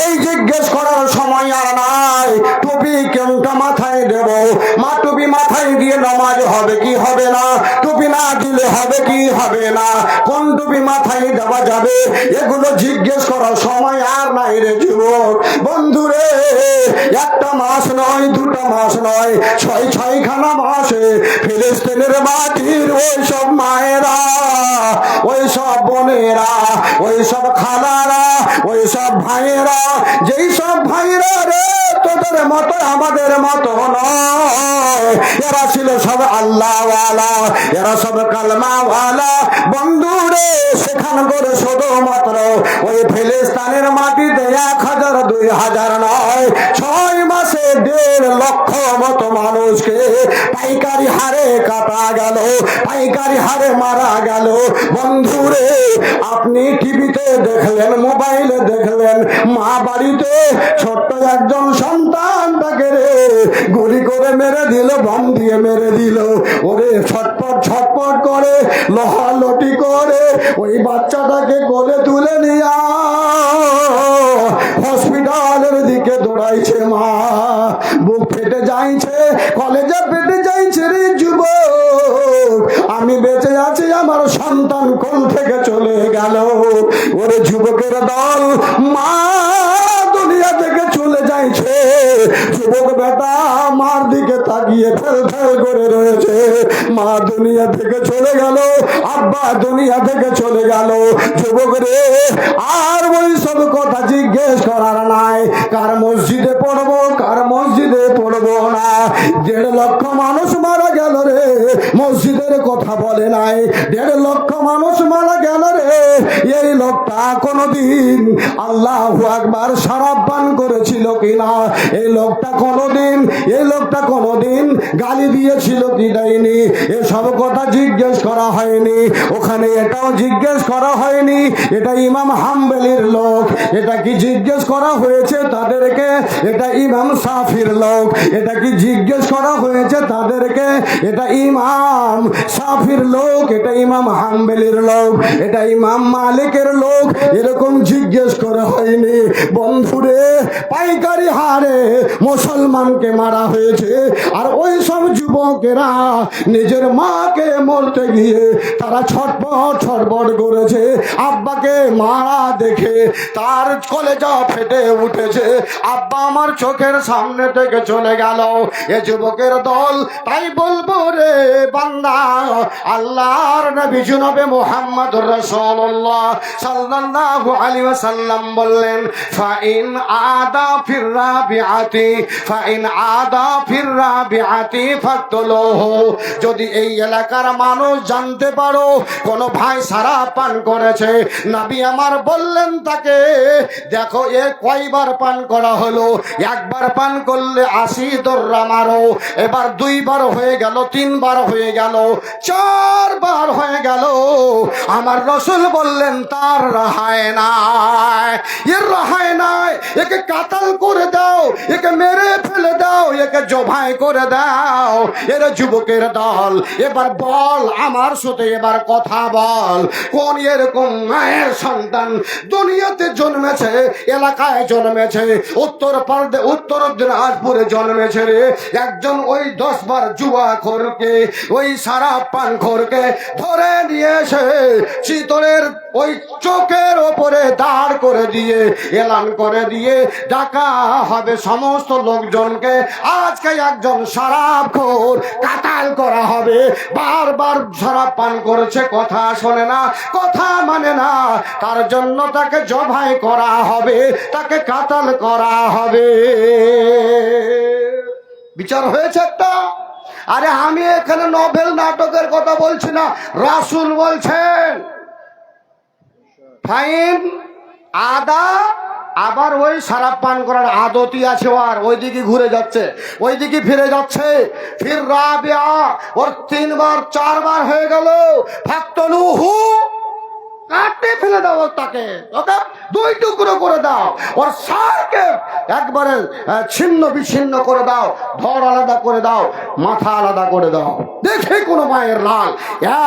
এই জিজ্ঞেস করার সময় আর নাই। টুপি কেমটা মাথায় দেব, মা টুপি মাথায় দিয়ে নামাজ হবে কি হবে না, টুপি না দিলে হবে কি হবে না, কোন টুপি মাথায় দেওয়া যাবে, এগুলো জিজ্ঞেস করার সময় আর নাই রে যুবক। বন্ধুরে, একটা মাস নয়, দুটা মাস নয়, 6খানা মাসে ফিলিস্তিনের মাটির ওই সব মায়েরা, ওই সব বোনেরা, ওই সব খালারা, ওই সব ভাইয়েরা, যেই সব ভাইয়েরা রে তোদের মতো আমাদের মতো নয়, এরা ছিল সব আল্লাহওয়ালা, এরা সব কালমাওয়ালা। বন্ধুরে, সেখান করে শুধুমাত্র ওই ফিলিস্তিনের মাটিতে 1000 2000 নয়, 6 মাসে 1.5 লক্ষ মতো মানুষকে পাইকারি হারে কাটা গেল, পাইকারি হারে মারা গেল। বন্ধুরে, আপনি টিভিতে দেখলেন, মোবাইলে দেখলেন, মা বাড়িতে ছোট্ট একজন সন্তানটাকে রে গুলি করে মেরে দিল, বম দিয়ে মেরে দিল, ওরে ছটপট ছটপট করে লহালটি করে ওই বাচ্চাটাকে কোলে তুলে নিয়ে হসপিটালের দিকে দৌড়াইছে মা, বুক ফেটে যাইছে, কলেজে ফেটে যাইছে রে যুবক, আমি বেঁচে আছি, আমার সন্তান কোল থেকে চলে গেল। ওরে যুবকের দল, মা দুনিয়া থেকে চলে যাইছে, যুবক বেটা মার দিকে তাকিয়ে ফেল ফেল করে রয়েছে, মা দুনিয়া থেকে চলে গেল, আব্বা দুনিয়া থেকে চলে গেল। যুবক রে, আর ওই সব কথা জিজ্ঞেস করার নাই, কার মসজিদে পড়বো, কার মসজিদে পড়বো না। 1.5 লক্ষ মানুষ মারা গেল রে, মসজিদের কথা বলে নাই, 1.5 লক্ষ মানুষ মারা গেল রে। এই লোকটা কোনদিন আল্লাহু আকবার শরাব পান করেছিল কিনা, এই লোকটা কোনদিন, এই লোকটা কোনদিন গালি দিয়েছিল কি দেয়নি, এসব কথা জিজ্ঞেস করা হয়নি। ওখানে এটাও জিজ্ঞেস করা হয়নি এটা ইমাম হাম্বলির লোক, এটা কি জিজ্ঞেস করা হয়েছে তাদেরকে এটা ইমাম শাফির লোক, এটা কি জিজ্ঞেস করা হয়েছে তাদেরকে এটা ইমাম শাফির লোক, এটা ইমাম হাম্বলির লোক, এটা ইমাম মালিকের লোক, এরকম জিজ্ঞেস করা হয়নি। বন্ধুরে, পাইকারি হারে মুসলমানকে মারা হয়েছে, আর ওই সব যুবকেরা নিজের মাকে মরতে গিয়ে তারা ছটপট ছটপট করেছে, আব্বাকে মারা দেখে তার কলেজা ফেটে উঠেছে, আব্বা আমার চোখের সামনে থেকে চলে গেল। এ যুবকের দল, তাই বলবো রে বান্দা, আল্লাহর নবী জনাবে মুহাম্মদুর রাসূলুল্লাহ সাল্লাল্লাহু আলাইহি ওয়াসাল্লাম বললেন ফাইন আদা ফির রাবিআতি, ফাইন আদা ফির রাবিআতি ফাকতুলুহু। যদি এই এলাকার মানুষ জানতে পারো কোন ভাই সারা পান করেছে, নবী আমার বললেন তাকে দেখো এ কয়বার পান করা হলো, একবার পান করলে 80 দোররা মারো, এবার 2বার হয়ে গেল, 3বার হয়ে গেল, 4 বার হয়ে গেল, আমার রসুল বললেন তার রেহাই নাই, এর রেহাই নাই, একে কাতাল করে দাও, একে মেরে ফেলে দাও, একে জবাই করে দাও। এর যুবকের দল, এবার বল আমার সাথে, এবার কথা বল, কোন এরকম মায়ের সন্তান দুনিয়াতে জন্মেছে, এলাকায় জন্মেছে, উত্তর দিনাজপুরে জন্মেছে রে, একজন ওই 10 বার জুয়াখোরকে, ওই সারা পানখোরকে ধরে নিয়ে এসে চিতলের ওই চোখের ওপরে দাঁড় করে দিয়ে এলান করে দিয়ে ডাকা হবে সমস্ত লোকজনকে, আজকে একজন শরাবখোর কাতাল করা হবে। বারবার শরাব পান করেছে, কথা শোনে না, কথা মানে না, তার জন্য তাকে জবাই করা হবে, তাকে কাতাল করা হবে। বিচার হয়েছে একটা। আরে আমি এখানে নভেল নাটকের কথা বলছি না, রাসূল বলছেন ফাইন আদা, আবার ওই শরাব পান করার আদতই আছে, আর ওইদিকে ঘুরে যাচ্ছে, ওইদিকে ফিরে যাচ্ছে। ফির রাবিয়া, ওর 3 বার 4 বার হয়ে গেল, ফাকতুলুহু, কাটে ফেলে দাও তাকে, ওকে 2 টুকরো করে দাও, ওর সারকে একবারে ছিন্ন বিচ্ছিন্ন করে দাও, ধড় আলাদা করে দাও, মাথা আলাদা করে দাও। দেখে কোনো মায়ের লাল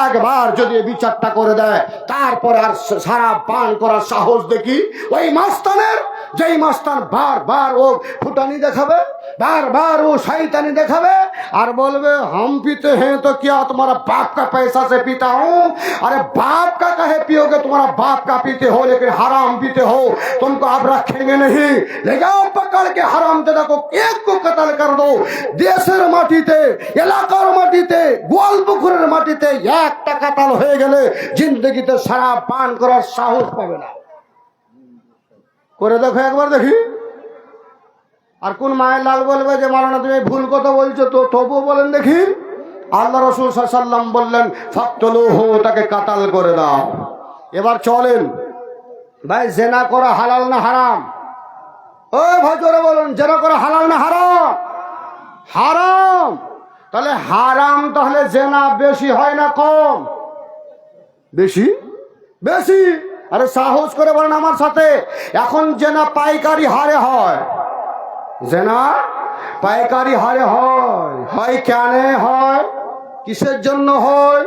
একবার যদি বিচারটা করে দেয়, তারপরে আর সারা পান করার সাহস দেখি ওই মাস্তানের, যেই মাস্তান বারবার ও ফুটানি দেখাবে, बार-बार वो शैतानी देखावे और बोलबे हम पीते हैं तो क्या तुम्हारा बाप का पैसा से पीता हूँ। अरे बाप का कहे पियोगे, तुम्हारा बाप का पीते हो लेकिन हराम पीते हो, तुमको अब रखेंगे नहीं, ले जाओ पकड़ के हराम दादा को, एक को कत्ल कर दो। देशेर माटीते, एलाकार माटीते, गोलपुकुरेर माटीते एकटा कत्ल हये गेले जिंदगीते शराब पान करार साहस पाबे ना। करे देखो एकबार देखी। আর কোন মায়ের লাল বলবে যে মাওলানা তুমি ভুল কথা বলছো, তো তবুও বলেন দেখি। আল্লাহ রাসূল সাল্লাল্লাহু আলাইহি ওয়াসাল্লাম বললেন ফাকতুলুহু, তাকে কাতাল করে দাও। এবার চলেন ভাই, জেনা করা হালাল না হারাম? ও ভাই জোরে বলুন, জেনা করা হালাল না হারাম? হারাম। তাহলে হারাম, তাহলে জেনা বেশি হয় না কম? বেশি, বেশি। আরে সাহস করে বলেন আমার সাথে, এখন জেনা পাইকারি হারে হয়, জেনা পাইকারি হারে হয়। হয় কেন হয়? কিসের জন্য হয়?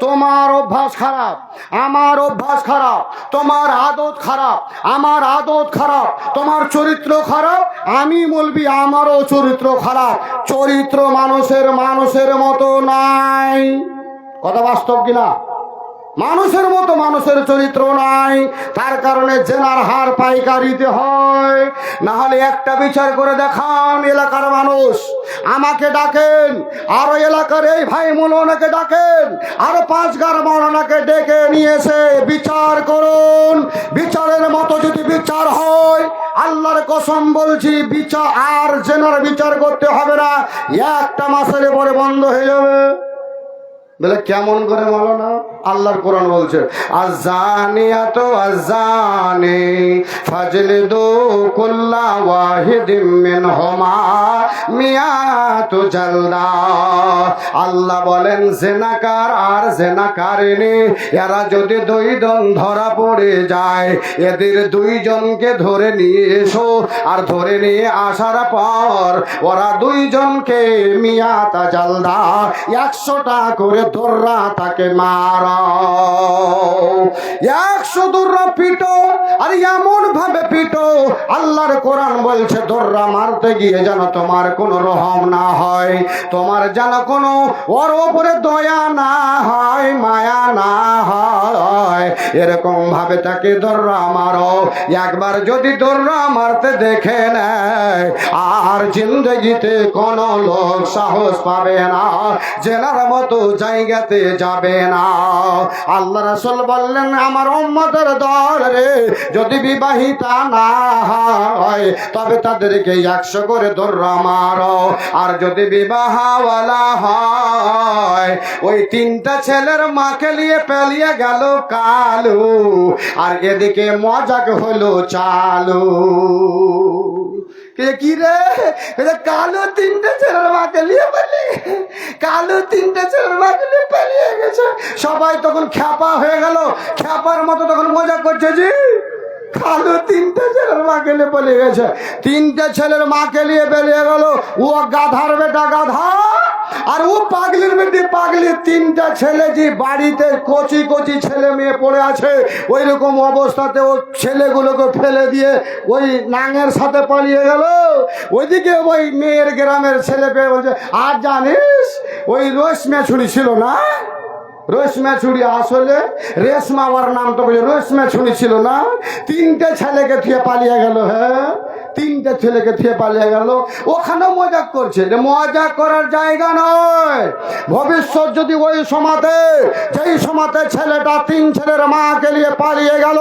তোমার অভ্যাস খারাপ, আমার অভ্যাস খারাপ, তোমার আদত খারাপ, আমার আদত খারাপ, তোমার চরিত্র খারাপ, আমি বলবি আমারও চরিত্র খারাপ। চরিত্র মানুষের মতো নাই, কথা বাস্তব কিনা? মানুষের মতো মানুষের চরিত্র নাই, তার কারণে জেনার হার পাইকারিতে হয়। না হলে একটা বিচার করে দেখান, এলাকার মানুষ আমাকে ডাকেন, আরো এলাকার এই ভাই মৌলানাকে ডাকেন, আরো 5 গার মৌলানাকে ডেকে নিয়েছে বিচার করুন। বিচারের মতো যদি বিচার হয়, আল্লাহর কসম বলছি, বিচার আর জেনার বিচার করতে হবে না, 1 মাসের পরে বন্ধ হয়ে যাবে। বলে কেমন করে মাওলানা? আল্লাহর কোরআন বলছে আযানিয়াতু আযানি ফাজলিদু কুল্লা ওয়াহিদিম মিনহুমা মিয়াতু জালদা। আল্লাহ বলেন জিনাকার আর জিনাকারিনী এরা যদি 2 জন ধরা পড়ে যায়, এদের 2 জনকে ধরে নিয়ে এসো, আর ধরে নিয়ে আসার পর ওরা 2 জনকে মিয়াতা জালদা 100টা করে দর্রা তাকে মারা, 100 দর্রা পিটো, আর এমন ভাবে পিটো আল্লাহর কোরআন বলছে দর্রা মারতে গিয়ে যেন তোমার কোনো রহম না হয়, তোমার যেন কোনো ওর উপরে দয়া না হয়, মায়া না হয়, এরকম ভাবে তাকে দর্রা মারো। একবার যদি দর্রা মারতে দেখে নেয়, আর জিন্দগিতে কোনো লোক সাহস পাবে না, জেনার মতো জায়গাতে যাবে না। আল্লাহ রাসূল বললেন আমার উম্মতের দল রে, যদি বিবাহিতা না হয় তবে তাদেরকে 100 করে দর্রা মারো, আর যদি বিবাহওয়ালা হয় ওই 3টা ছেলের মাকে নিয়ে পালিয়ে গেল কালু, আর এদিকে মজাক হলো চালু। কি রে, কালো তিনটে ছেলের মাকে নিয়ে পালিয়ে, কালো তিনটে ছেলের মাকে নিয়ে পালিয়ে গেছে। সবাই তখন খ্যাপা হয়ে গেল, খ্যাপার মতো তখন মজা করছে জি, কালো তিনটে ছেলের মাকে নিয়ে পালিয়ে গেছে। তিনটে ছেলের মাকে নিয়ে বেরিয়ে গেল। ও গাধার বেটা গাধা, আর ও পাগলির বেটি পাগলি। তিনটা ছেলে যে বাড়িতে কচি কচি ছেলে মেয়ে পড়ে আছে, ওই রকম অবস্থাতে ও ছেলেগুলোকে ফেলে দিয়ে ওই নাঙের সাথে পালিয়ে গেল। ওইদিকে ওই মেয়ের গ্রামের ছেলে পেয়ে বলছে, আর জানিস ওই রশ্মা ছুরি ছিল না, রশ্মা ছুরি, আসলে রেশমা ওর নাম তো বলে রশ্মা ছুরি ছিল না, তিনটে ছেলেকে থুয়ে পালিয়ে গেল। হ্যাঁ, তিনটে ছেলেকে থুয়ে পালিয়ে গেল। ওখানে মজা করছে, মজা করার জায়গা নয়। ভবিষ্যৎ যদি ওই সমাজে, যেই সমাজে ছেলেটা তিন ছেলের মাকে নিয়ে পালিয়ে গেল,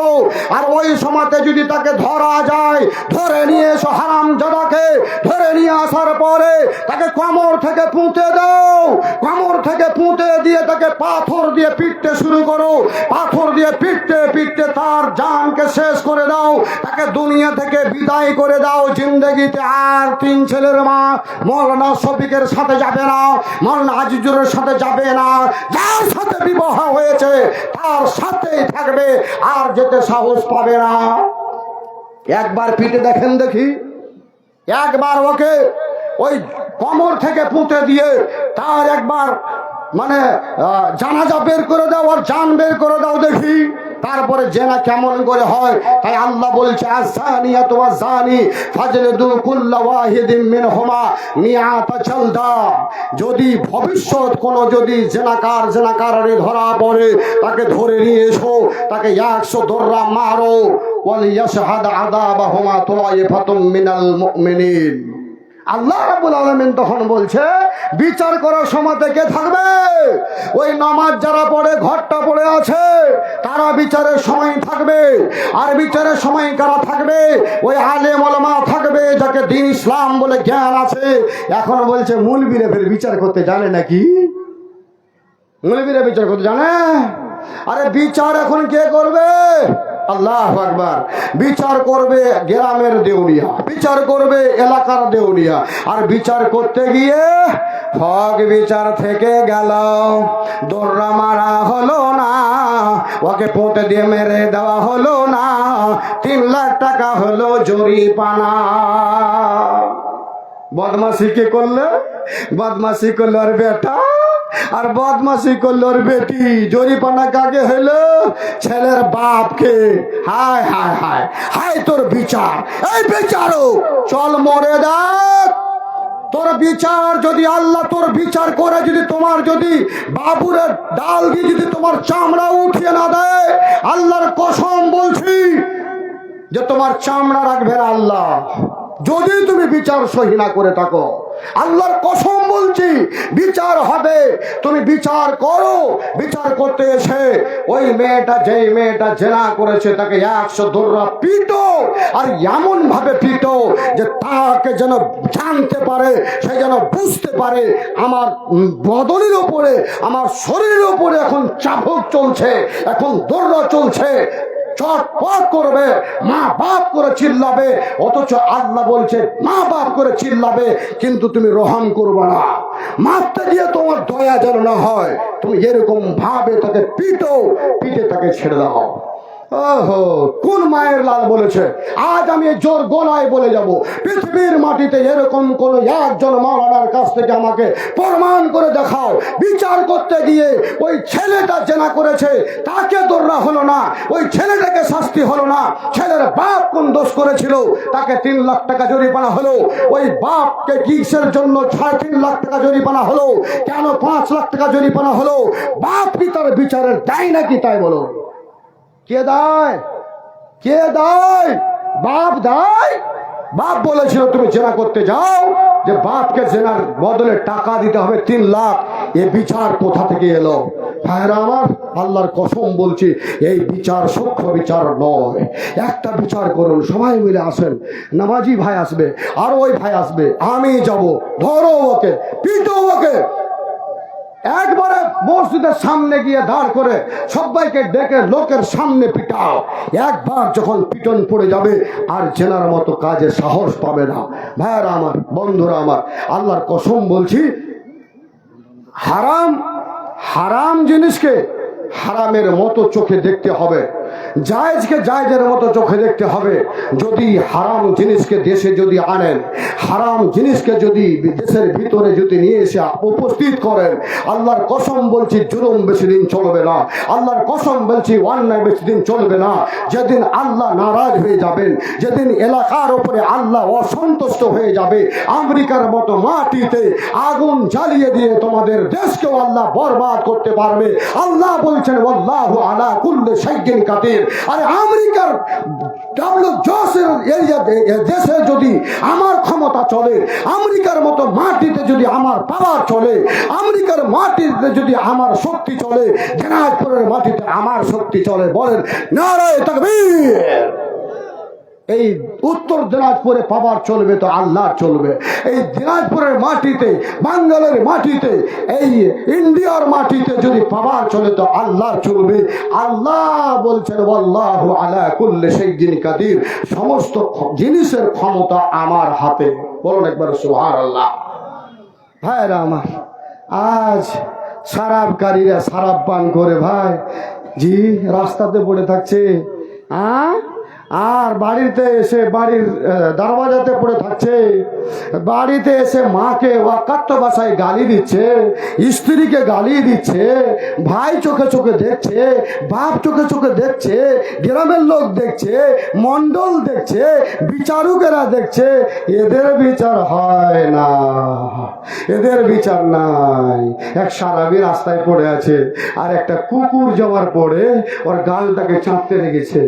আর ওই সমাজে যদি তাকে ধরা যায়, ধরে নিয়ে এসো হারামজাদাকে, ধরে নিয়ে আসার পরে তাকে কোমর থেকে পুঁতে দাও, কোমর থেকে পুঁতে দিয়ে তাকে পাথর দিয়ে পিটতে শুরু করো, পাথর দিয়ে পিটতে পিটতে তার জানকে শেষ করে দাও, তাকে দুনিয়া থেকে বিদায় করে দাও। জিন্দগিতে আর তিন ছেলের মা মৌলানা শফিকের সাথে যাবে না, মৌলানা আজিজুরের সাথে যাবে না, যার সাথে বিবাহ হয়েছে তার সাথেই থাকবে, আর যেতে সাহস পাবে না। একবার পিটে দেখেন দেখি, একবার ওকে ওই কোমর থেকে পুঁতে দিয়ে তার একবার মানে জানাজা বের করে দাও, আর জান বের করে দাও দেখি, তারপরে জেনা কেমন করে হয়। তাই আল্লাহ বলছে, আযানিয়াতু ওয়াযানি ফাজলিদু কুল্লা ওয়াহিদিন মিনহুমা মিআতা জালদা। যদি ভবিষ্যৎ কোনো যদি জেনাকারে ধরা পড়ে, তাকে ধরে নিয়ে এসো, তাকে 100 দররা মারো। ওয়াল ইয়াশহাদ আযাবাহুমা তাওয়াইফাতুম মিনাল মুমিনিন। আল্লাহ রাব্বুল আলামিন তখন বলছে, বিচার করার সময় কে থাকবে? ওই নামাজ যারা পড়ে, ঘরটা পড়ে আছে, তারা বিচারের সময় থাকবে। আর বিচারের সময় কারা থাকবে? ওই আলেম ওলামা থাকবে, যাকে দ্বীন ইসলাম বলে জ্ঞান আছে। এখন বলছে মুলবিরা ফের বিচার করতে জানে নাকি? মুলবিরা বিচার করতে জানে? আরে বিচার এখন কে করবে? আল্লাহু আকবার। বিচার করবে গ্রামের দেউলিয়া, বিচার করবে এলাকার দেউলিয়া। আর বিচার করতে গিয়ে হক বিচার থেকে গেল, দৌড়া মারা হলো না, ওকে পুঁতে দিয়ে মেরে দেওয়া হলো না, 3 লাখ টাকা হলো জরিমানা। বদমাশি কে করলে? বদমাশি করলো আর বেটা, আর বদমাশি করলো আর বেটি। জরিমানা কাকে হইলো? ছেলের বাপকে। হায় হায় হায় হায়, তোর বিচার, এই বিচারও চল মরে দেখ। তোর বিচার যদি আল্লাহ তোর বিচার করে, যদি তোমার যদি বাবুরের ডাল দিয়ে যদি তোমার চামড়া উঠিয়ে না দেয়, আল্লাহর কসম বলছি যে তোমার চামড়া রাখবে না আল্লাহ, যদি তুমি বিচার সহি না করে থাকো। আল্লাহর কসম বলছি, বিচার হবে। তুমি বিচার করো। বিচার করতে এসে ওই মেয়েটা, যেই মেয়েটা জেনা করেছে, তাকে 100 দররা পিটো, আর এমন ভাবে পিটো যে তাকে যেন জানতে পারে, সে যেন বুঝতে পারে আমার বদনের উপরে, আমার শরীরের উপরে এখন চাবুক চলছে, এখন দররা চলছে। চটপট করবে, মা বাপ করে চিল্লাবে। অথচ আল্লাহ বলছে মা বাপ করে চিল্লাবে, কিন্তু তুমি রহম করবে না। মারতে গিয়ে তোমার দয়া যেন না হয়, তুমি এরকম ভাবে তাকে পিটো, পিটে তাকে ছেড়ে দাও। ওহো, কোন মায়ের লাল বলেছে? আজ আমি জোর গলায় বলে যাব, পৃথিবীর মাটিতে এরকম কোন একজন মাওলানার কাছ থেকে আমাকে প্রমাণ করে দেখাও, বিচার করতে গিয়ে ওই ছেলেটা জেনা করেছে, তাকে দোররা হলো না, ওই ছেলেটাকে শাস্তি হলো না। ছেলের বাপ কোন দোষ করেছিল, তাকে 3 লাখ টাকা জরিমানা হলো। ওই বাপকে কিসের জন্য 3.5 লাখ টাকা জরিমানা হলো? কেন 5 লাখ টাকা জরিমানা হলো? বাপ কি তার বিচারের দেয় নাকি? তাই বলো, কে দেয়? কে দেয়? বাপ দেয়। বাপ বলেছিল তুমি জেনা করতে যাও, যে বাপকে জেনার বদলে টাকা দিতে হবে 3 লাখ। এ বিচার কোথা থেকে এলো? ভাইরা আমার, আল্লাহর কসম বলছি, এই বিচার সূক্ষ্ম বিচার নয়। একটা বিচার করুন, সবাই মিলে আসেন, নামাজি ভাই আসবে, আর ওই ভাই আসবে, আমি যাব, ধরো ওকে, পিটো ওকে। একবারে মসজিদের সামনে গিয়ে দাঁড় করে সবাইকে ডেকে লোকের সামনে পিটাও। একবার যখন পিটন পড়ে যাবে আর জেনার মতো কাজে সাহস পাবে না। ভাইয়ারা আমার, বন্ধুরা আমার, আল্লাহর কসম বলছি, হারাম হারাম জিনিসকে হারামের মতো চোখে দেখতে হবে, জায়েজকে জায়েজের মতো চোখে দেখতে হবে। যদি হারাম জিনিসকে দেশে যদি আনেন, হারাম জিনিসকে যদি দেশের ভিতরে যদি নিয়ে এসে উপস্থিত করেন, আল্লাহর কসম বলছি জুলুম বেশি দিন চলবে না। আল্লাহর কসম বলছি অন্যায় বেশি দিন চলবে না। যেদিন আল্লাহ নারাজ হয়ে যাবেন, যেদিন এলাকার উপরে আল্লাহ অসন্তুষ্ট হয়ে যাবে, আমেরিকার মতো মাটিতে আগুন জ্বালিয়ে দিয়ে তোমাদের দেশকেও আল্লাহ বরবাদ করতে পারবে। আল্লাহ বলছেন আল্লাহু আলা কুল্লি শাইইন কাদির। আরে আমেরিকার দেশে যদি আমার ক্ষমতা চলে, আমেরিকার মতো মাটিতে যদি আমার পাওয়ার চলে, আমেরিকার মাটিতে যদি আমার শক্তি চলে, দিনাজপুরের মাটিতে আমার শক্তি চলে, বলেন নারায়ে তাকবীর। এই উত্তর দিনাজপুরে পাওয়ার চলবে তো আল্লাহর চলবে। এই দিনাজপুরের মাটিতে, বাঙ্গালের মাটিতে, এই ইন্ডিয়ার মাটিতে যদি পাওয়ার চলে তো আল্লাহর চলবে। আল্লাহ বলছেন আল্লাহু আলা কুল্লি শাইইন কাদির, সমস্ত জিনিসের ক্ষমতা আমার হাতে। বলুন একবার সুবহানাল্লাহ। ভাইরা আমার, আজ শরাবকারীরা শরাব পান করে ভাই জি রাস্তাতে পড়ে থাকছে, আর বাড়িতে এসে বাড়ির দরওয়াজাতে পড়ে থাকছে, বাড়িতে এসে মাকে ওয়াকাত্ত ভাষায় গালি দিচ্ছে, স্ত্রীকে গালি দিচ্ছে, ভাই চোখে চোখে দেখছে, বাপ চোখে চোখে দেখছে, গ্রামের লোক দেখছে, মন্ডল দেখছে, বিচারকেরা দেখছে। এদের বিচার হয় না, এদের বিচার নাই। এক সারাবি রাস্তায় পড়ে আছে, আর একটা কুকুর যাওয়ার পরে ওর গালটাকে চাপতে লেগেছে।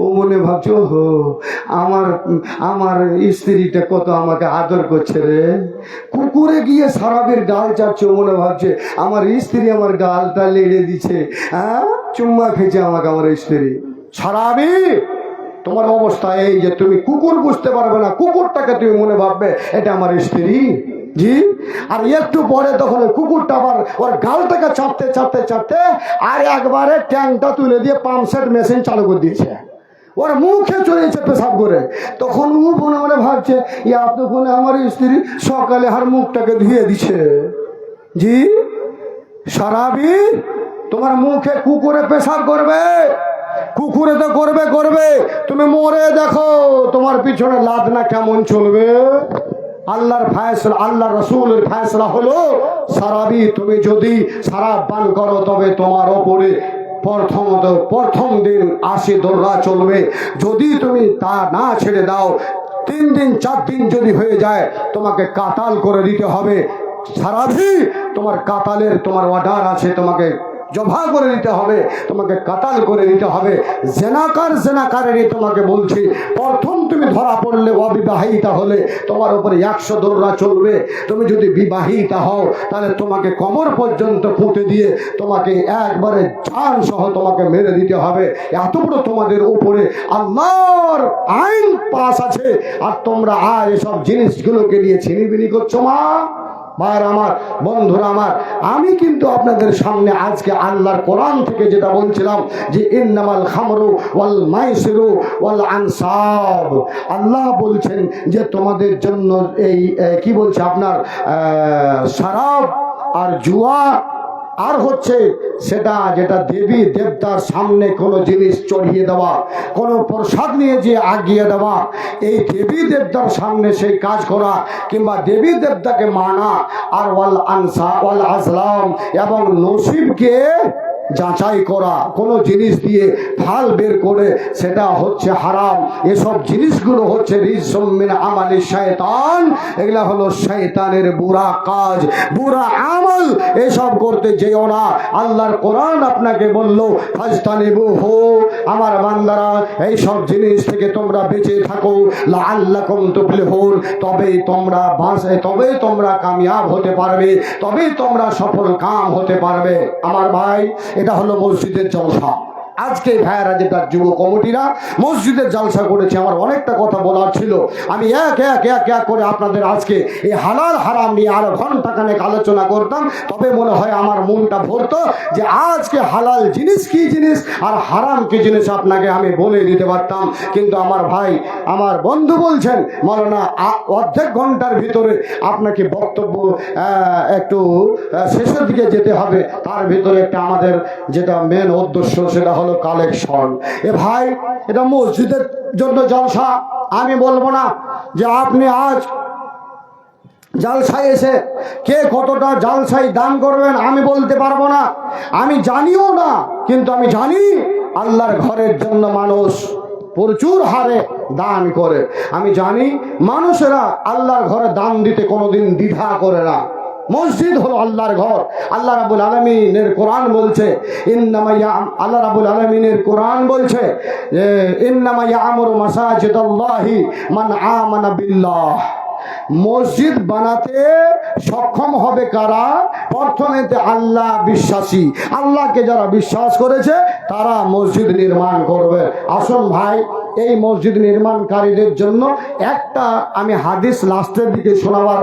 ও মনে ভাবছে, ওহো আমার আমার স্ত্রীটা কত আমাকে আদর করছে রে। কুকুরে গিয়ে সারাবির গাল চাপছে, মনে ভাবছে আমার স্ত্রী আমার গালটা লেড়ে দিচ্ছে, হ্যাঁ চুম্মা খেয়েছে আমাকে আমার স্ত্রী। সারাবি তোমার অবস্থা এই যে তুমি কুকুর বুঝতে পারবে না, কুকুরটাকে তুমি মনে ভাববে এটা আমার স্ত্রী। জি, আর একটু পরে তখন কুকুরটা আবার ওর গালটাকে চাপতে চাপতে চাপতে আর একবারে ট্যাঙ্কটা তুলে দিয়ে পাম্প সেট মেশিন চালু করে দিয়েছে, ওর মুখে চলেছে পেশাব করে। তখন ও মনে মনে ভাবছে এতক্ষণে আমার স্ত্রী সকালে আর মুখটাকে ধুয়ে দিছে। জি, সারাবি তোমার মুখে কুকুরে পেশাব করবে, কুকুরে তো করবে করবে, তুমি মরে দেখো তোমার পিছনে লাদনা কেমন চলবে। আল্লাহর ফায়সালা, আল্লাহ রসুলের ফায়সালা হলো সারাবি তুমি যদি শরাব পান করো তবে তোমার ওপরে প্রথম দিন 80 দোররা চলবে। যদি তুমি তা না ছেড়ে দাও, 3 দিন 4 দিন যদি হয়ে যায় তোমাকে কাতাল করে দিতে হবে। সারাবি তোমার কাতালের তোমার অর্ডার আছে, তোমাকে জবা করে দিতে হবে, তোমাকে কাতাল করে দিতে হবে। জেনাকারেরই তোমাকে বলছি, প্রথম তুমি ধরা পড়লে অবিবাহিতা হলে তোমার উপরে 100 দোররা চলবে। তুমি যদি বিবাহিতা হও তাহলে তোমাকে কোমর পর্যন্ত পুঁতে দিয়ে তোমাকে একবারে জান সহ তোমাকে মেরে দিতে হবে। এত বড় তোমাদের উপরে আল্লাহর আইন পাস আছে, আর তোমরা আর এসব জিনিসগুলোকে নিয়ে ছিনিবিনি করছো। মা ভাইরা আমার, বন্ধুরা আমার, আমি কিন্তু আপনাদের সামনে আজকে আল্লাহর কোরআন থেকে যেটা বলছিলাম যে ইন্নামাল খামরু ওয়াল মাইসিরু ওয়াল আনসাব, আল্লাহ বলছেন যে তোমাদের জন্য এই কি বলছে আপনার শরাব আর জুয়া, আর হচ্ছে সেটা যেটা দেবী দেবতার সামনে কোনো জিনিস চড়িয়ে দেওয়া, কোনো প্রসাদ নিয়ে যে আগিয়ে দেওয়া, এই দেবী দেবতার সামনে সেই কাজ করা কিংবা দেবী দেবতাকে মানা, আর ওয়াল আনসা ওয়াল আজলাম এবং নসিবকে যাচাই করা, কোনো জিনিস দিয়ে ফাল বের করে সেটা হচ্ছে হারাম। এসব জিনিসগুলো হচ্ছে রিজসুম মিন আমালি শয়তান, এগুলা হলো শয়তানের বুরা কাজ, বুরা আমল। এসব করতে যেও না। আল্লাহর কোরআন আপনাকে বলল ফাজতানিবুহু, আমার বান্দারা এই সব জিনিস থেকে তোমরা বেঁচে থাকো, লাআল্লাকুম তুফলিহুন, তবেই তোমরা তবেই তোমরা কামিয়াব হতে পারবে, তবেই তোমরা সফল কাম হতে পারবে। আমার ভাই, এটা হলো মসজিদের জলসা। আজকে ভাইয়েরা যেটা যুব কমিটিরা মসজিদের জালসা করেছে, আমার অনেকটা কথা বলার ছিল, আমি এক এক এক এক করে আপনাদের আজকে এই হালাল হারাম নিয়ে আরো ঘন্টাখানেক আলোচনা করতাম, তবে মনে হয় আমার মনটা ভরতো যে আজকে হালাল জিনিস কি জিনিস আর হারাম কি জিনিস আপনাকে আমি বলে দিতে পারতাম। কিন্তু আমার ভাই আমার বন্ধু বলছেন মৌলানা অর্ধেক ঘন্টার ভিতরে আপনাকে বক্তব্য একটু শেষের দিকে যেতে হবে, তার ভিতরে একটা আমাদের যেটা মেন উদ্দেশ্য সেটা হলো কালেকশন। এ ভাই এটা মসজিদের জন্য জলসা, আমি বলবো না যে আপনি আজ জালসায় এসে কে কতটা জালসায় দান করবেন আমি বলতে পারবো না, আমি জানিও না, কিন্তু আমি জানি আল্লাহর ঘরের জন্য মানুষ প্রচুর হারে দান করে। আমি জানি মানুষেরা আল্লাহর ঘরে দান দিতে কোনোদিন দ্বিধা করে না। মসজিদ হলো আল্লাহর ঘর। আল্লাহ রাব্বুল আলামিনের কোরআন বলছে আল্লাহ রাব্বুল আলামিনের কোরআন বলছে যে ইন্নামা ইয়ামুরু মাসাজিদাল্লাহি মান আমানা বিল্লাহ। মসজিদ বানাতে সক্ষম হবে কারা? প্রথমেতে আল্লাহ বিশ্বাসী, আল্লাহকে যারা বিশ্বাস করেছে তারা মসজিদ নির্মাণ করবে। আসুন ভাই, এই মসজিদ নির্মাণকারীদের জন্য একটা আমি হাদিস লাস্টের দিকে শোনাবার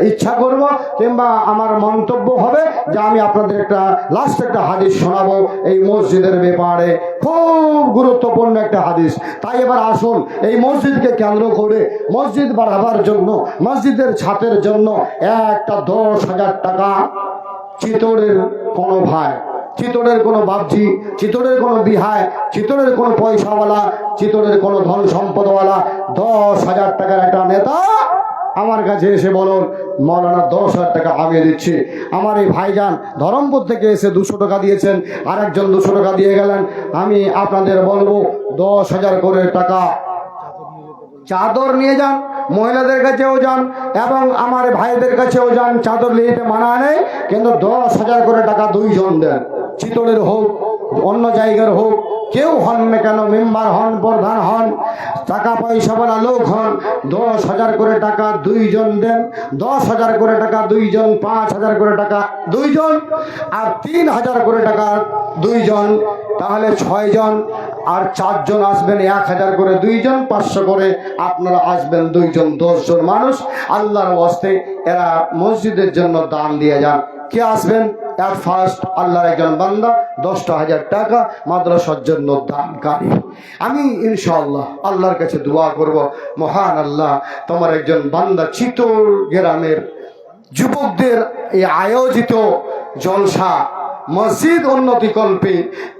ইচ্ছা করব, কিংবা আমার মন্তব্য হবে যে আমি আপনাদের লাস্ট একটা হাদিস শোনাবো এই মসজিদের ব্যাপারে, খুব গুরুত্বপূর্ণ একটা হাদিস। তাই এবার আসুন, এই মসজিদকে কেন্দ্র করে মসজিদ বাড়াবার জন্য মসজিদের ছাতের জন্য একটা 10,000 টাকা চিতরের কোনো ভাই, চিতরের কোনো বাপজি, চিতরের কোনো বিহায়, চিতরের কোনো পয়সাওয়ালা, চিতরের কোনো ধন সম্পদওয়ালা 10,000 টাকার একটা নেতা আমার কাছে এসে বলুন মৌলানা 10,000 টাকা আমি দিচ্ছি। আমার এই ভাইজান ধরমপুর থেকে এসে 200 টাকা দিয়েছেন, আরেকজন 200 টাকা দিয়ে গেলেন। আমি আপনাদের বলবো 10,000 করে টাকা চাদর নিয়ে যান, মহিলাদের কাছেও যান এবং আমার ভাইদের কাছেও যান, চাদর নিয়ে মানা নেই, কিন্তু 10,000 করে টাকা 2 জন দেন। চিতলের হোক অন্য জায়গার হোক, কেউ হন না কেন, মেম্বার হন, প্রধান হন, টাকা পয়সাওয়ালা লোক হন, 10,000 করে টাকা 2 জন দেন। 10,000 করে টাকা 2 জন, 5,000 করে টাকা 2 জন, আর 3,000 করে টাকা 2 জন, তাহলে 6 জন, আর 4 জন আসবেন 1,000 করে 2 জন, 500 করে আপনারা আসবেন 2 জন, 10 জন মানুষ আল্লাহর ওয়াস্তে এরা মসজিদের জন্য দান দিয়ে যান। কে আসবেন? এর ফার্স্ট আল্লাহর একজন বান্দা 10,000 টাকা মাদ্রাসার জন্য দানকারী। আমি ইনশাআল্লাহ আল্লাহর কাছে দোয়া করব, মহান আল্লাহ তোমার একজন বান্দা চিতল গ্রামের যুবকদের এই আয়োজিত জলসা মসজিদ উন্নতিকল্পে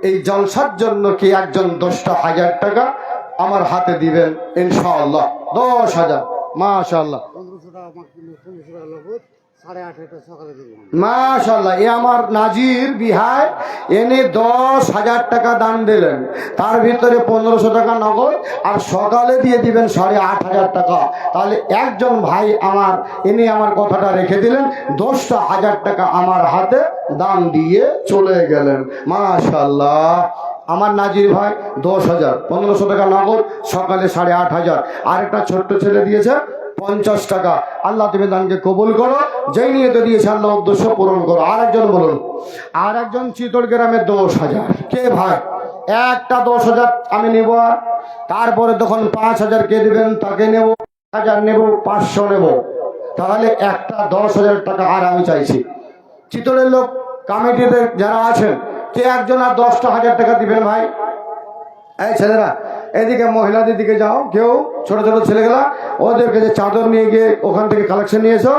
এই জলসার জন্য কি একজন 10,000 টাকা আমার হাতে দিবেন ইনশাআল্লাহ। 10,000 মাশাআল্লাহ মাশাআল্লাহ। এ আমার নাজির বিহায় এনে 10,000 টাকা দান দিলেন, তার ভিতরে 1500 টাকা নগদ আর সকালে দিয়ে দিবেন 8,500 টাকা। তাহলে একজন ভাই আমার এনে আমার কথাটা রেখে দিলেন, 10,000 টাকা আমার হাতে দান দিয়ে চলে গেলেন। মাশাআল্লাহ। আমার নাজির ভাই 10,000, 1500 টাকা নগদ, সকালে 8,500। আরেকটা ছোট্ট ছেলে দিয়েছে 50 টাকা। আল্লাহ তুমি দানকে কবুল করো, যেই নিয়ে তো দিয়েছে আল্লাহ উদ্দেশ্য পূরণ করো। আরেকজন বলুন, আর একজন চিতল গ্রামে 10,000। কে ভাই? একটা 10,000 আমি নেব, তারপরে তখন 5,000 কে দেবেন তাকে নেব, 1,000 নেব, 500 নেব, তাহলে একটা 10,000 টাকা আর আমি চাইছি। চিতলের লোক কমিটিতে যারা আছেন কে একজন আর 10,000 টাকা দিবেন ভাই? এই ছেলেরা এদিকে মহিলাদের দিকে যাও, কেউ ছোট ছোট ছেলেগুলা ওদেরকে যে চাদর নিয়ে গিয়ে ওখান থেকে কালেকশন নিয়ে এসো।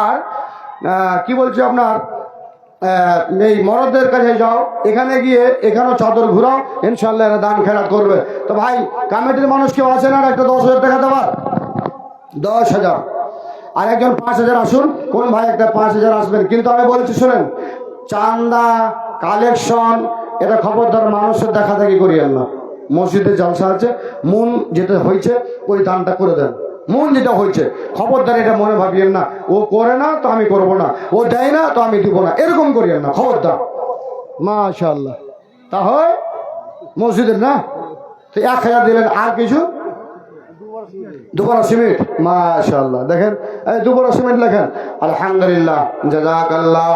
আর কি বলছি আপনার এই মরদদের কাছে যাও, এখানে গিয়ে এখানেও চাদর ঘুরাও, ইনশাল্লাহ এরা দান খেলা করবে। তো ভাই কমিটির মানুষ কেউ আছে না একটা 10,000 টাকা দেওয়ার? 10,000। আর একজন 5,000 আসুন। কোন ভাই একটা 5,000 আসবেন? কিন্তু আমি বলছি শোনেন, চান্দা কালেকশন এটা খবরদার মানুষের দেখা দেখি করিয়েন না। মসজিদে জলসা আছে, মন যেটা হয়েছে ওই দানটা করে দেন। মন যেটা হয়েছে খবরদার এটা মনে ভাবিয়েন না ও করে না তো আমি করব না, ও দেয় না তো আমি দিব না, এরকম করিয়েন না খবরদার। মাশাআল্লাহ। তাহলে মসজিদের না তো 1,000 দিলেন, আর কিছু দুপুরা সিমেন্ট মাশাআল্লাহ দেখেন এই দুপুরা সিমেন্ট লেখেন আলহামদুলিল্লাহ জাযাকাল্লাহ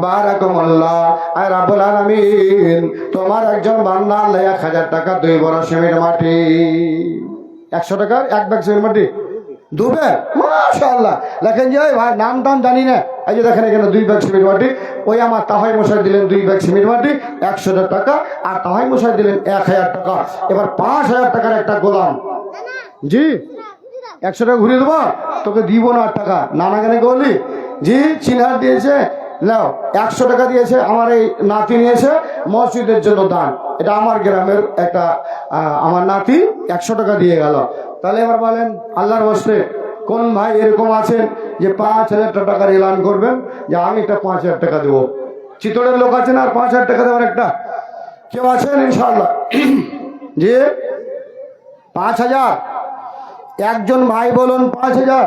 বারাকাল্লাহ আয় রাব্বুল আলামিন তোমার একজন বান্দা আল্লাহ 1000 টাকা 2 বড় সিমেন্ট মাটি 100 টাকার এক ব্যাগ সিমেন্ট মাটি দুবে মাশাআল্লাহ লেখেন যে ভাই নাম টাম জানি না এই যে দেখেন এখানে 2 ব্যাগ সিমেন্ট মাটি ওই আমার তাহাই মশাই দিলেন 2 ব্যাগ সিমেন্ট মাটি 100 টাকা আর তাহাই মশাই দিলেন 1000 টাকা এবার 5000 টাকার একটা গোলাম জি 100 টাকা ঘুরিয়ে দেবো তোকে দিব না টাকা নানা কেন বলি জি চিনার দিয়েছে নাও 100 টাকা দিয়েছে আমার এই নাতি নিয়েছে মসজিদের জন্য দান এটা আমার গ্রামের একটা আমার নাতি 100 টাকা দিয়ে গেল তাহলে এবার বলেন আল্লাহর ওয়াস্তে কোন ভাই এরকম আছেন যে 5000 টাকার এলান করবেন যে আমি একটা 5000 টাকা দেবো চিতড়ের লোক আছেন আর 5000 টাকা দেওয়ার একটা কেউ আছেন ইনশাআল্লাহ জি 5000 একজন ভাই বলুন 5000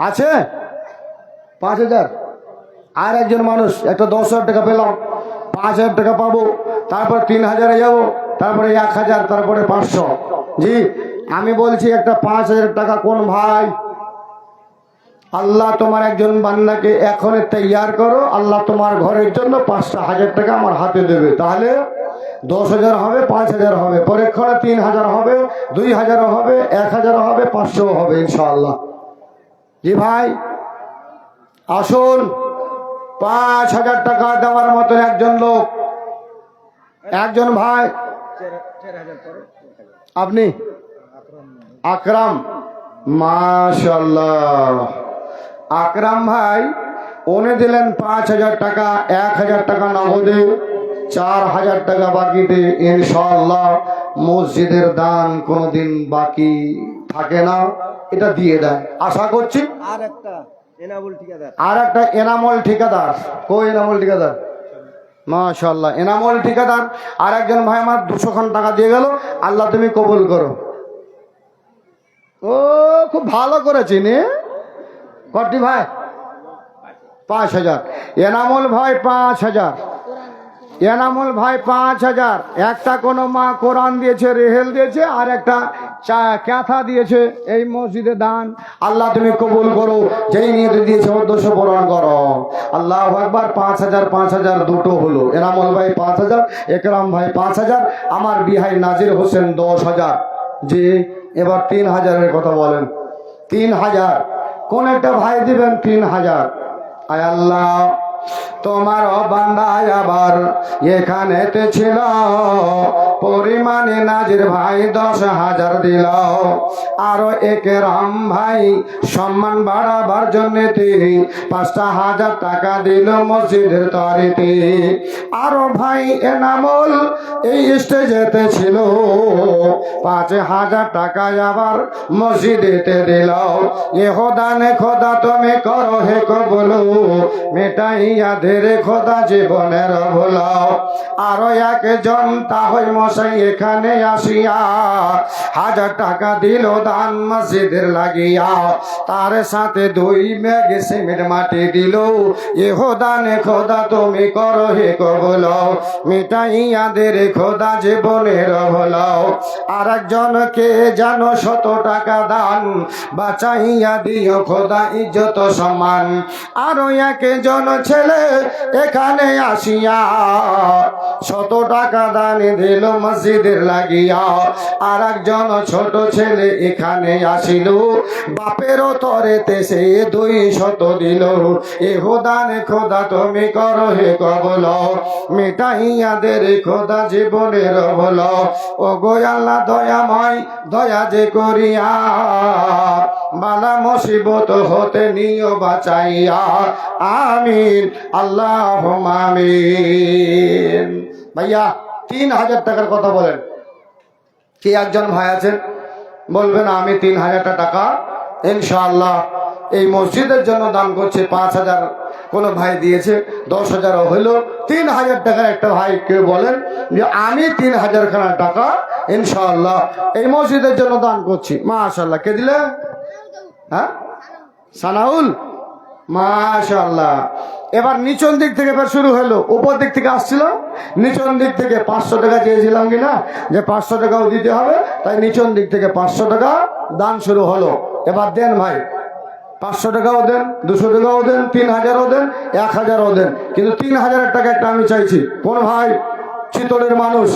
আছে 5000 আর একজন মানুষ একটা 10,000 টাকা পেলাম 5000 টাকা পাবো তারপর 3000-এ যাবো তারপরে 1000 তারপরে 500 জি আমি বলছি একটা 5000 টাকা কোন ভাই আল্লাহ তোমার একজন বান্দাকে এখন তৈয়ার করো আল্লাহ তোমার ঘরের জন্য 5,000 টাকা আমার হাতে দেবে তাহলে 10,000 হবে 5,000 হবে পরীক্ষণে 3,000 হবে 2,000 হবে 1,000 হবে 500 হবে ইনশাআল্লাহ জি ভাই আসুন 5,000 টাকা দেওয়ার মতো একজন লোক একজন ভাই আপনি আকরাম মাশাআল্লাহ আকরাম ভাই উনি দিলেন 5,000 টাকা 1,000 টাকা নগদে 4,000 টাকা বাকিতে ইনশাআল্লাহ মসজিদের দান কোনোদিন বাকি থাকে না এটা দিয়ে দেয় আশা করছি আর একটা এনামল ঠিকাদার কই এনামল ঠিকাদার মাশাআল্লাহ এনামল ঠিকাদার আর একজন ভাই আমার 200 খান টাকা দিয়ে গেল আল্লাহ তুমি কবুল করো ও খুব ভালো করেছি নে কটি ভাই 5,000 এনামল ভাই 5,000 এনামুল ভাই 5,000 একটা কোনো মা কোরআন দিয়েছে রেহেল দিয়েছে আর একটা ক্যাথা দিয়েছে এই মসজিদে দান আল্লাহ তুমি কবুল করো যেই নিয়ত দিয়েছে উদ্দেশ্য পূরণ করো আল্লাহু আকবার 5,000 5,000 দুটো হলো এনামুল ভাই 5,000 একরাম ভাই 5,000 আমার বিহাই নাজির হোসেন 10,000 জি এবার 3,000 এর কথা বলেন 3,000 কোন একটা ভাই দিবেন 3,000 আয় আল্লাহ তোমার বান্দা আবার এখানেতে ছিল পরিমাণে নাজির ভাই 10,000 দিল আরো একরাম ভাই সম্মান বাড়াবার জন্য 5,000 টাকা দিল মসজিদের তরিতে আরো ভাই এনামুল এই স্টেজেতে ছিল 5,000 টাকা আবার মসজিদেতে দিল ইহদানে খোদা তুমি করো হে কবুল মেটাইয়া ধীরে খোদা জীবনের ভুলাও আরো একজন তাহই মশাই এখানে আসিয়া 1,000 টাকা দিল দান মসজিদের লাগিয়া তার সাথে 2 ব্যাগ সিমেন্ট মাটি দিল ইহদানে খোদা তুমি করো হে কবুল মিটাইয়া ধীরে খোদা জীবনের ভুলাও আর একজনকে জানো 100 টাকা দান বাঁচাইয়া দিও খোদা ইজ্জত সম্মান আরো একজন ছেলে এখানে আসিয়া 100 টাকা দান দিল মসজিদের লাগিয়া আর একজন ছোট ছেলে এখানে আসিল বাপেরও তরেতে সে 200 দিল ইহদানে খোদা তুমি করো হে কবুল মিটাইয়া দে রে খোদা জীবনের ভুল ও গো আল্লাহ দয়াময় দয়া যে করিয়া বালা মুসিবত হতে নিও বাঁচাইয়া আমিন আল্লাহুম্মা আমিন ভাইয়া 3,000 টাকার কথা বলেন কি একজন ভাই আছেন বলবেন আমি 3,000 টাকা ইনশাআল্লাহ এই মসজিদের জন্য দান করছে 5,000 কোন ভাই দিয়েছে 10,000 হইলো 3,000 টাকার একটা ভাই কেউ বলেন যে আমি 3,000 খানা টাকা ইনশাআল্লাহ এই মসজিদের জন্য দান করছি মাশাআল্লাহ কে দিলে হ্যাঁ সানাউল মাশাআল্লাহ এবার নিচন দিক থেকে শুরু হলো উপর দিক থেকে আসছিল নিচন দিক থেকে 500 টাকা চেয়েছিলাম কিনা যে 500 টাকাও দিতে হবে তাই নিচন দিক থেকে 500 টাকা দান শুরু হলো। এবার দেন ভাই, 500 টাকাও দেন, 200 টাকাও দেন, 3000ও দেন, 1000ও দেন, কিন্তু 3000 টাকা একটা আমি চাইছি। কোন ভাই চিতলের মানুষ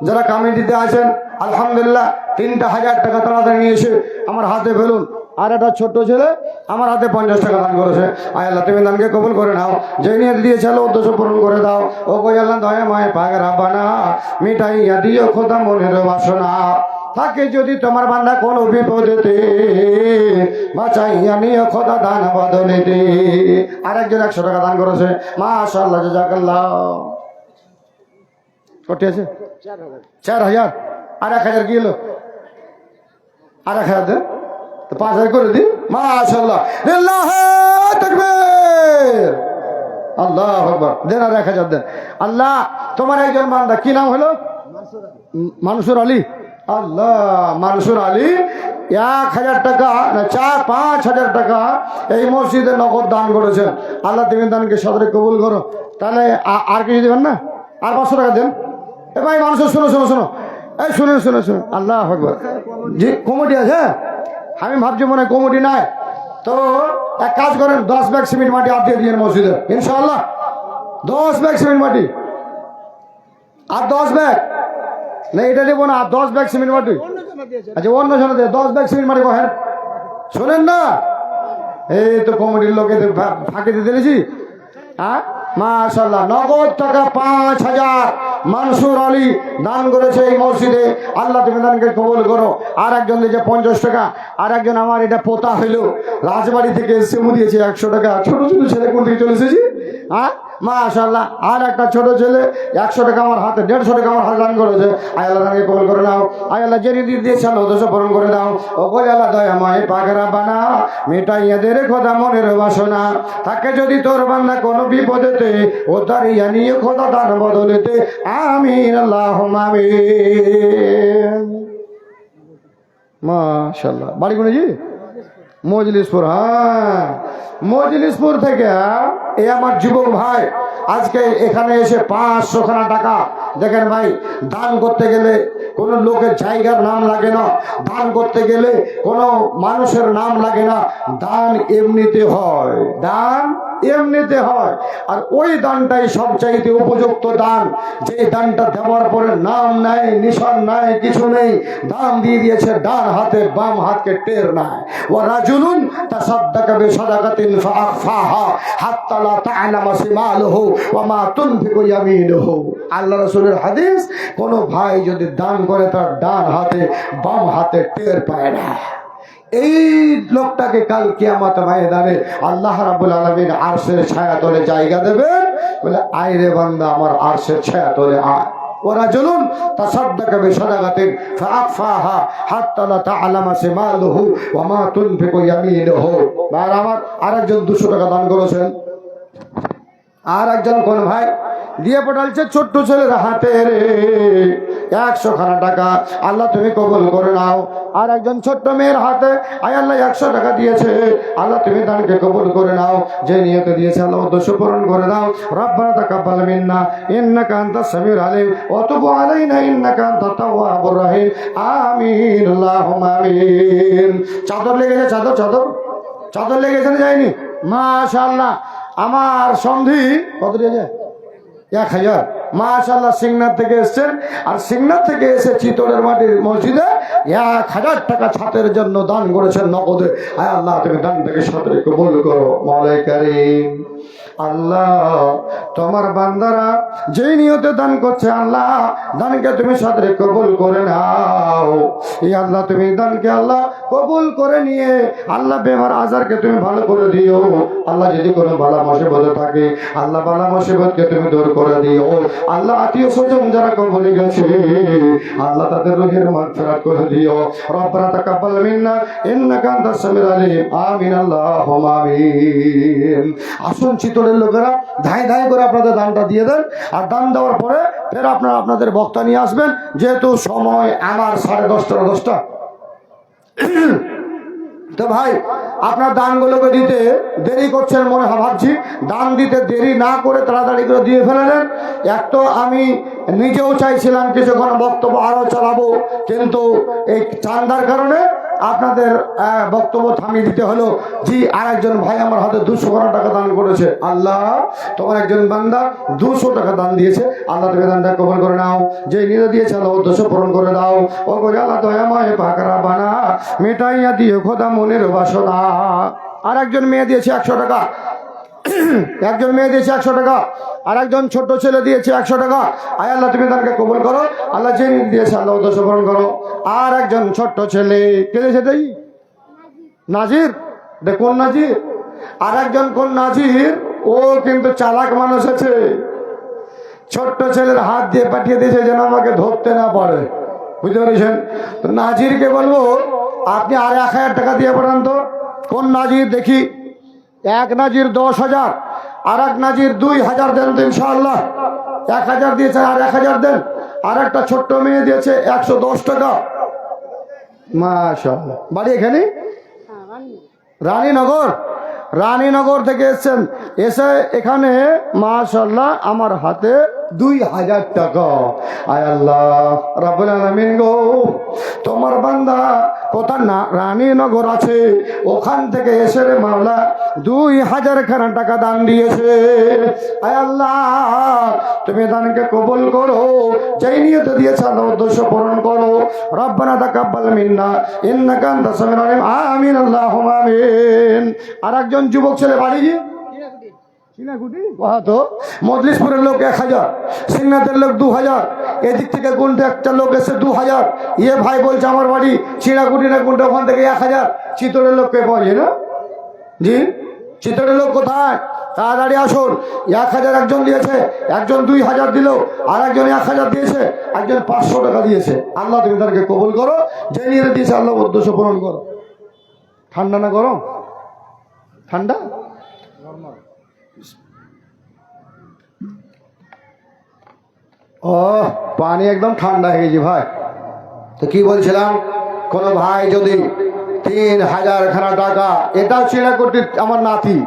যারা কমিটিতে আছেন, আলহামদুলিল্লাহ 3000 টাকা তাড়াতাড়ি নিয়ে এসে আমার হাতে ফেলুন। আর একটা ছোট্ট ছেলে আমার হাতে 50 টাকা দান করেছে। আয় আল্লাহ তুমি দানকে কবুল করে নাও, যে নিয়ে দিয়েছিল উদ্দেশ্য পূরণ করে দাও। ও কই আল্লাহ দয়া মায় পাক রাব্বানা মিটাইয়া দিও খোদা মনের বাসনা। থাকে যদি তোমার বান্দা কোন বিপদেতে বাঁচাইয়া নিও খোদা দান বদলেতে। আরেকজন 100 টাকা দান করেছে, মাশাআল্লাহ জাযাকাল্লাহ। কত আছে? 4000। আর 1000 কি হলো? আর 1000 দেন, তো 5000 করে দিন। মাশাআল্লাহ, লিল্লাহি তাকবীর, আল্লাহু আকবার। দেন আর 1000 দেন। আল্লাহ তোমার একজন বান্দা কি নাম হলো? মানসুর আলী। আল্লাহ, মানসুর আলী 1000 টাকা না 5000 টাকা এই মসজিদে নগদ দান করেছেন। আল্লাহ তুমি দানকে সদরে কবুল করো। তাহলে আর কিছু দেবেন না? আর 500 টাকা দেন। এ ভাই মানুষ শোনো শোনো শোনো, এই শুনুন শুনুন শুনুন, আল্লাহ আকবার। জি কমিটি আছে, আমি ভাবছি মনে হয় কমিটি নাই। তো এক কাজ করেন, 10 ব্যাগ সিমেন্ট মাটি আর দিয়ে দিন মসজিদে, ইনশাআল্লাহ। 10 ব্যাগ সিমেন্ট মাটি আর 10 ব্যাগ না, এটা দেবো না, আর 10 ব্যাগ সিমেন্ট মাটি। আচ্ছা অন্য জনে দেয় 10 ব্যাগ সিমেন্ট মাটি কহেন, শোনেন না? এই তো কমিটির লোকে ফাঁকি দিয়ে দিয়েছি। হ্যাঁ মাশাআল্লাহ, নগদ টাকা 5000 মানসুর আলী দান করেছে এই মসজিদে। আল্লাহ তুমি দানকে কবুল করো। আর একজন দিয়েছে 50 টাকা। আর একজন আমার এটা পোতা হইলো রাজবাড়ি থেকে এসে দিয়েছে 100 টাকা। ছোট ছোট ছেলে কোন দিকে চলে এসেছি। হ্যাঁ মাশাআল্লাহ, আর একটা ছোট ছেলে 100 টাকা আমার হাতে, 150 টাকা আমার হাতে দান করেছে। আয় আল্লাহ দানকে কবুল করে নাও। আয় আল্লাহ যে নীতি দিয়েছেন উদ্দেশ্য পূরণ করে দাও। ও কই আল্লাহ দয়াময় পাক রাব্বানা মিটাইয়া দে রে খোদা মনের বাসনা। তাকে যদি তোর বান্দা কোনো বিপদেতে উদ্ধারিয়া নিয়ে খোদা দান বদলেতে। আমিন আল্লাহুম্মা আমিন। মাশাআল্লাহ। বাড়ি কোনজি? মজলিসপুর। হ্যাঁ মজলিসপুর থেকে এই আমার যুবক ভাই আজকে এখানে এসে 500 খানা টাকা। দেখেন ভাই, দান করতে গেলে কোনো লোকের জায়গার নাম লাগে না, দান করতে গেলে কোনো মানুষের নাম লাগে না, দান এমনিতে হয়, দান এমনিতে হয়। আর ওই দানটাই সবচাইতে উপযুক্ত দান, যে দানটা দেওয়ার পরে নাম নাই, নিশান নাই, কিছু নেই, দান দিয়ে দিয়েছে ডান হাতে, বাম হাতকে টের নাই। ওয়া রাজুলুন তাসাদ্দাকা বিসাদাকাতিন ফাআখফাহা হাত্তা লা তা'লামা শিমালুহু ওয়া মা তুনফিকু ইয়ামিনুহু। আল্লাহ রাসূলের হাদিস, কোন ভাই যদি দান করে তার ডান হাতে বাম হাতে টের পায় না, এই লোকটাকে কাল কিয়ামত ময়দানে আল্লাহ রাব্বুল আলামিন আরশের ছায়াতলে জায়গা দেবেন। বলে আয় রে বান্দা আমার আরশের ছায়াতলে আয়। ওয়ারাজুলুন তাসাদ্দাকা বিসাদাকাতিন ফাআখফাহা হাত্তা লা তা'লামা শিমালুহু ওয়া মা তুনফিকু ইয়ামিনুহু। আর আমার আরেকজন 200 টাকা দান করেছেন। আর একজন কোন ভাই দিয়ে পাঠালছে ছোট্ট ছেলের হাতে রে 100 খানা টাকা। আল্লাহ তুমি কবুল করে নাও। আর একজন ছোট্ট মেয়ের হাতে আয় আল্লাহ 100 টাকা দিয়েছে। আল্লাহ তুমি দানকে কবুল করে নাও। যে নিয়তে দিয়েছে আল্লাহ উদ্দেশ্য পূরণ করে দাও। রব্বানা তাকাব্বাল মিন্না ইন্নাকা আনতাস সামিউল আলিম ওয়া তুব আলাইনা ইন্নাকা আনতাত তাওয়াবুর রহিম। আমিন আল্লাহুম্মা আমিন। চাদর লেগেছে, চাদর চাদর চাদর লেগেছে না যায়নি? মাশাআল্লাহ। আমার সন্ধি কত দিয়েছে? 1000। মাশাআল্লাহ। সিংনাথ থেকে এসেছেন, আর সিংনাথ থেকে এসে চিতলের মাটির মসজিদে 1000 টাকা ছাতের জন্য দান করেছেন নগদে। আয় আল্লাহ তুমি দান থেকে সাদরে কবুল করো। মাওলাই কারীম আল্লাহ, তোমার বান্দারা যেই নিয়তে দান করছে আল্লাহ দানকে তুমি সাদরে কবুল করে নাও। এই আল্লাহ তুমি দানকে আল্লাহ কবুল করে নিয়ে আল্লাহ বেমার আজারকে তুমি ভালো করে দিও। আল্লাহ যদি কোনো বালা মুসিবতে থাকে আল্লাহ বালা মুসিবতকে তুমি দূর করে দিও। আল্লাহ আত্মীয় স্বজন যারা কবরে গেছে আল্লাহ তাদের রুহের মাগফিরাত করে দিও। রব্বানা তাকাব্বাল মিন্না ইন্নাকা আনতাস সামিউল আলিম। আমিন আল্লাহুম্মা আমিন। আসুন চিতলের লোকেরা ধাই ধাই করে আপনাদের দানটা দিয়ে দেন। আর দান দেওয়ার পরে ফের আপনারা আপনাদের বক্তা নিয়ে আসবেন। যেহেতু সময় আমার 10:30 তো ভাই আপনার দানগুলোকে দিতে দেরি করছেন মনে ভাবছি, দান দিতে দেরি না করে তাড়াতাড়ি করে দিয়ে ফেলেন। এক তো আমি নিজেও চাইছিলাম কিছুক্ষণ বক্তব্য আরো চালাবো, কিন্তু এই চান্দার কারণে আপনাদের বক্তব্য থামিয়ে দিতে হলো। জি, আর একজন ভাই আমার হাতে 200 টাকা দান করেছে। আল্লাহ, তোমার একজন বান্দা 200 টাকা দান দিয়েছে, আল্লাহ তুমি দানটা কবুল করে নাও। যে নিয়ে দিয়েছে আল্লাহ উদ্দেশ্য পূরণ করে দাও। ও গো আল্লাহ দয়াময় পাকরা বানা মেটাইয়া দিয়ে খোদা মনের বাসনা। আর একজন মেয়ে দিয়েছে 100 টাকা, একজন মেয়ে দিয়েছে 100 টাকা, আর একজন ছোট ছেলে দিয়েছে 100 টাকা। আয় আল্লাহ তুমি তাকে কবুল করো। আল্লাহ যে দিয়েছে আল্লাহ উদ্দেশ্য পূরণ করো। আর একজন ছোট্ট ছেলে কে দিয়েছে? তাই নাজির, দেখুন নাজির। আর একজন কোন নাজির, ও কিন্তু চালাক মানুষ আছে, ছোট্ট ছেলের হাত দিয়ে পাঠিয়ে দিয়েছে যেন আমাকে ধরতে না পারে, বুঝতে পেরেছেন? তো নাজিরকে বলবো আপনি আর 1000 টাকা দিয়ে পাঠান তো। কোন নাজির দেখি? এক নাজির 10,000, আর এক নাজির 2,000 দেন তো ইনশাআল্লাহ। 1000 দিয়েছে, আর 1000 দেন। আর একটা ছোট্ট মেয়ে দিয়েছে 110 টাকা। মাশাআল্লাহ। বাড়ি এখানে রানীনগর, রানীনগর থেকে এসছেন, এসে এখানে মাশাআল্লাহ আমার হাতে 2000 টাকা। আয় আল্লাহ রাব্বুল আলামিন গো, তোমার বান্দা কোথায় না রানীনগর আছে, ওখান থেকে এসে রে মাওলা 2000 খানা টাকা দান দিয়েছে। আয় আল্লাহ তুমি দানকে কবুল করো, যেই নিয়তে দিয়েছে আল্লাহ উদ্দেশ্য পূরণ করো। রব্বানা তাকাব্বাল মিন্না ইন্নাকা আনতাস সামিউল আলিম। আমিন আল্লাহুম্মা আমিন। আর একজন যুবক ছেলে বাড়ি তো মজলিসপুরের লোক 1000, সিংনাথের লোক 2000, এদিক থেকে কোনটা একটা লোক এসে 2000। ইয়ে ভাই বলছে আমার বাড়ি চিনাকুটি না কোনটা, ওখান থেকে 1000। চিতরের লোককে পাওয়া না? জি, চিতরের লোক কোথায়? তাড়াতাড়ি আসুন। 1000 একজন দিয়েছে, একজন 2000 দিল, আর একজন 1000 দিয়েছে, একজন 500 টাকা দিয়েছে। আল্লাহ তুমি তাদেরকে কবুল করো, যে নিয়ে দিয়েছে আল্লাহ উদ্দেশ্য পূরণ করো। ঠান্ডা না গরম? ঠান্ডা। ও পানি একদম ঠান্ডা হয়ে গেছে ভাই। তো কি বলছিলাম, কোন ভাই যদি 3000 খানা টাকা, এটাও চিনাকুটির আমার নাতি,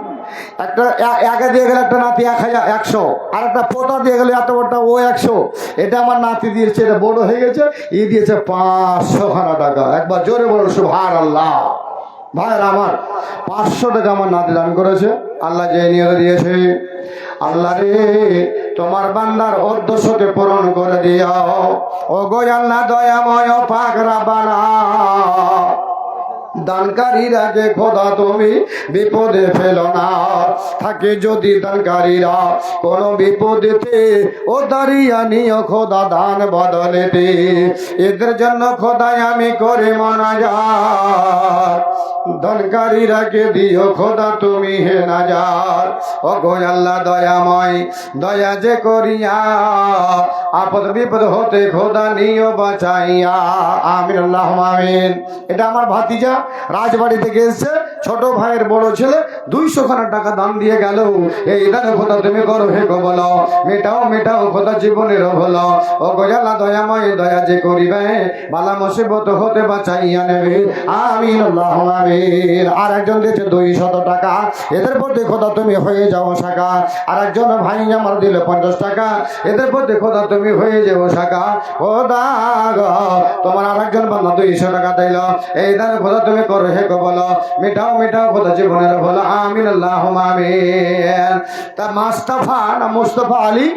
একটা একে দিয়ে গেলে একটা নাতি 100, আর একটা পোতা দিয়ে গেলে এত বড়টা ও 100। এটা আমার নাতি দিয়েছে, এটা বড় হয়ে গেছে, ই দিয়েছে 500 খানা টাকা। একবার জোরে বলো সুবহানাল্লাহ। ভাইয়ের আমার 500 টাকা আমার নাতি দান করেছে, আল্লাহ যে নিয়ে দিয়েছে। আল্লাহ রে তোমার বান্দার উদ্দেশ্যকে পূরণ করে দিও। ও গো আল্লাহ দয়াময় পাক রব্বানা, দানকারীরা যে খোদা তুমি বিপদে ফেলো না। থাকে যদি দানকারীরা কোনো বিপদেতে, ও দাঁড়িয়ে নিও খোদা দান বদলেতে। এদের জন্য খোদাই আমি করে মোনাজাত, দানকারীরাকে দিও খোদা তুমি হে নাজাত। ও গো আল্লাহ দয়াময়, দয়া যে করিয়া আপদ বিপদ হতে খোদা নিও বাঁচাইয়া। আমিন আল্লাহুম্মা আমিন। এটা আমার ভাতিজা রাজবাড়ি থেকে এসছে, ছোট ভাইয়ের বড় ছেলে 200 খানা টাকা দান দিয়ে গেল। এই দান খোদা তুমি করো হে গো বলো, মেটাও মেটাও খোদা জীবনের হলো। ও গো আল্লাহ দয়াময়, দয়া যে করিবে বালা মুসিবত হতে বাঁচাইয়া নেবে। আমিন আল্লাহুম্মা আমিন। আর একজন দিয়েছে 200 টাকা, এদের প্রতি খোদা তুমি হয়ে যাও শাখা। আর একজন ভাই আমার দিল 50 টাকা, এদের প্রতি খোদা তুমি হয়ে যাও শাখা। খোদা গো তোমার আর একজন বান্দা 200 টাকা দিল, এই দান খোদা তুমি করো হে গো বলো, মেটাও মেটাও খোদা জীবনের হলো। আমিন আল্লাহুম্মা আমিন। তা মুস্তাফা না মুস্তফা আলী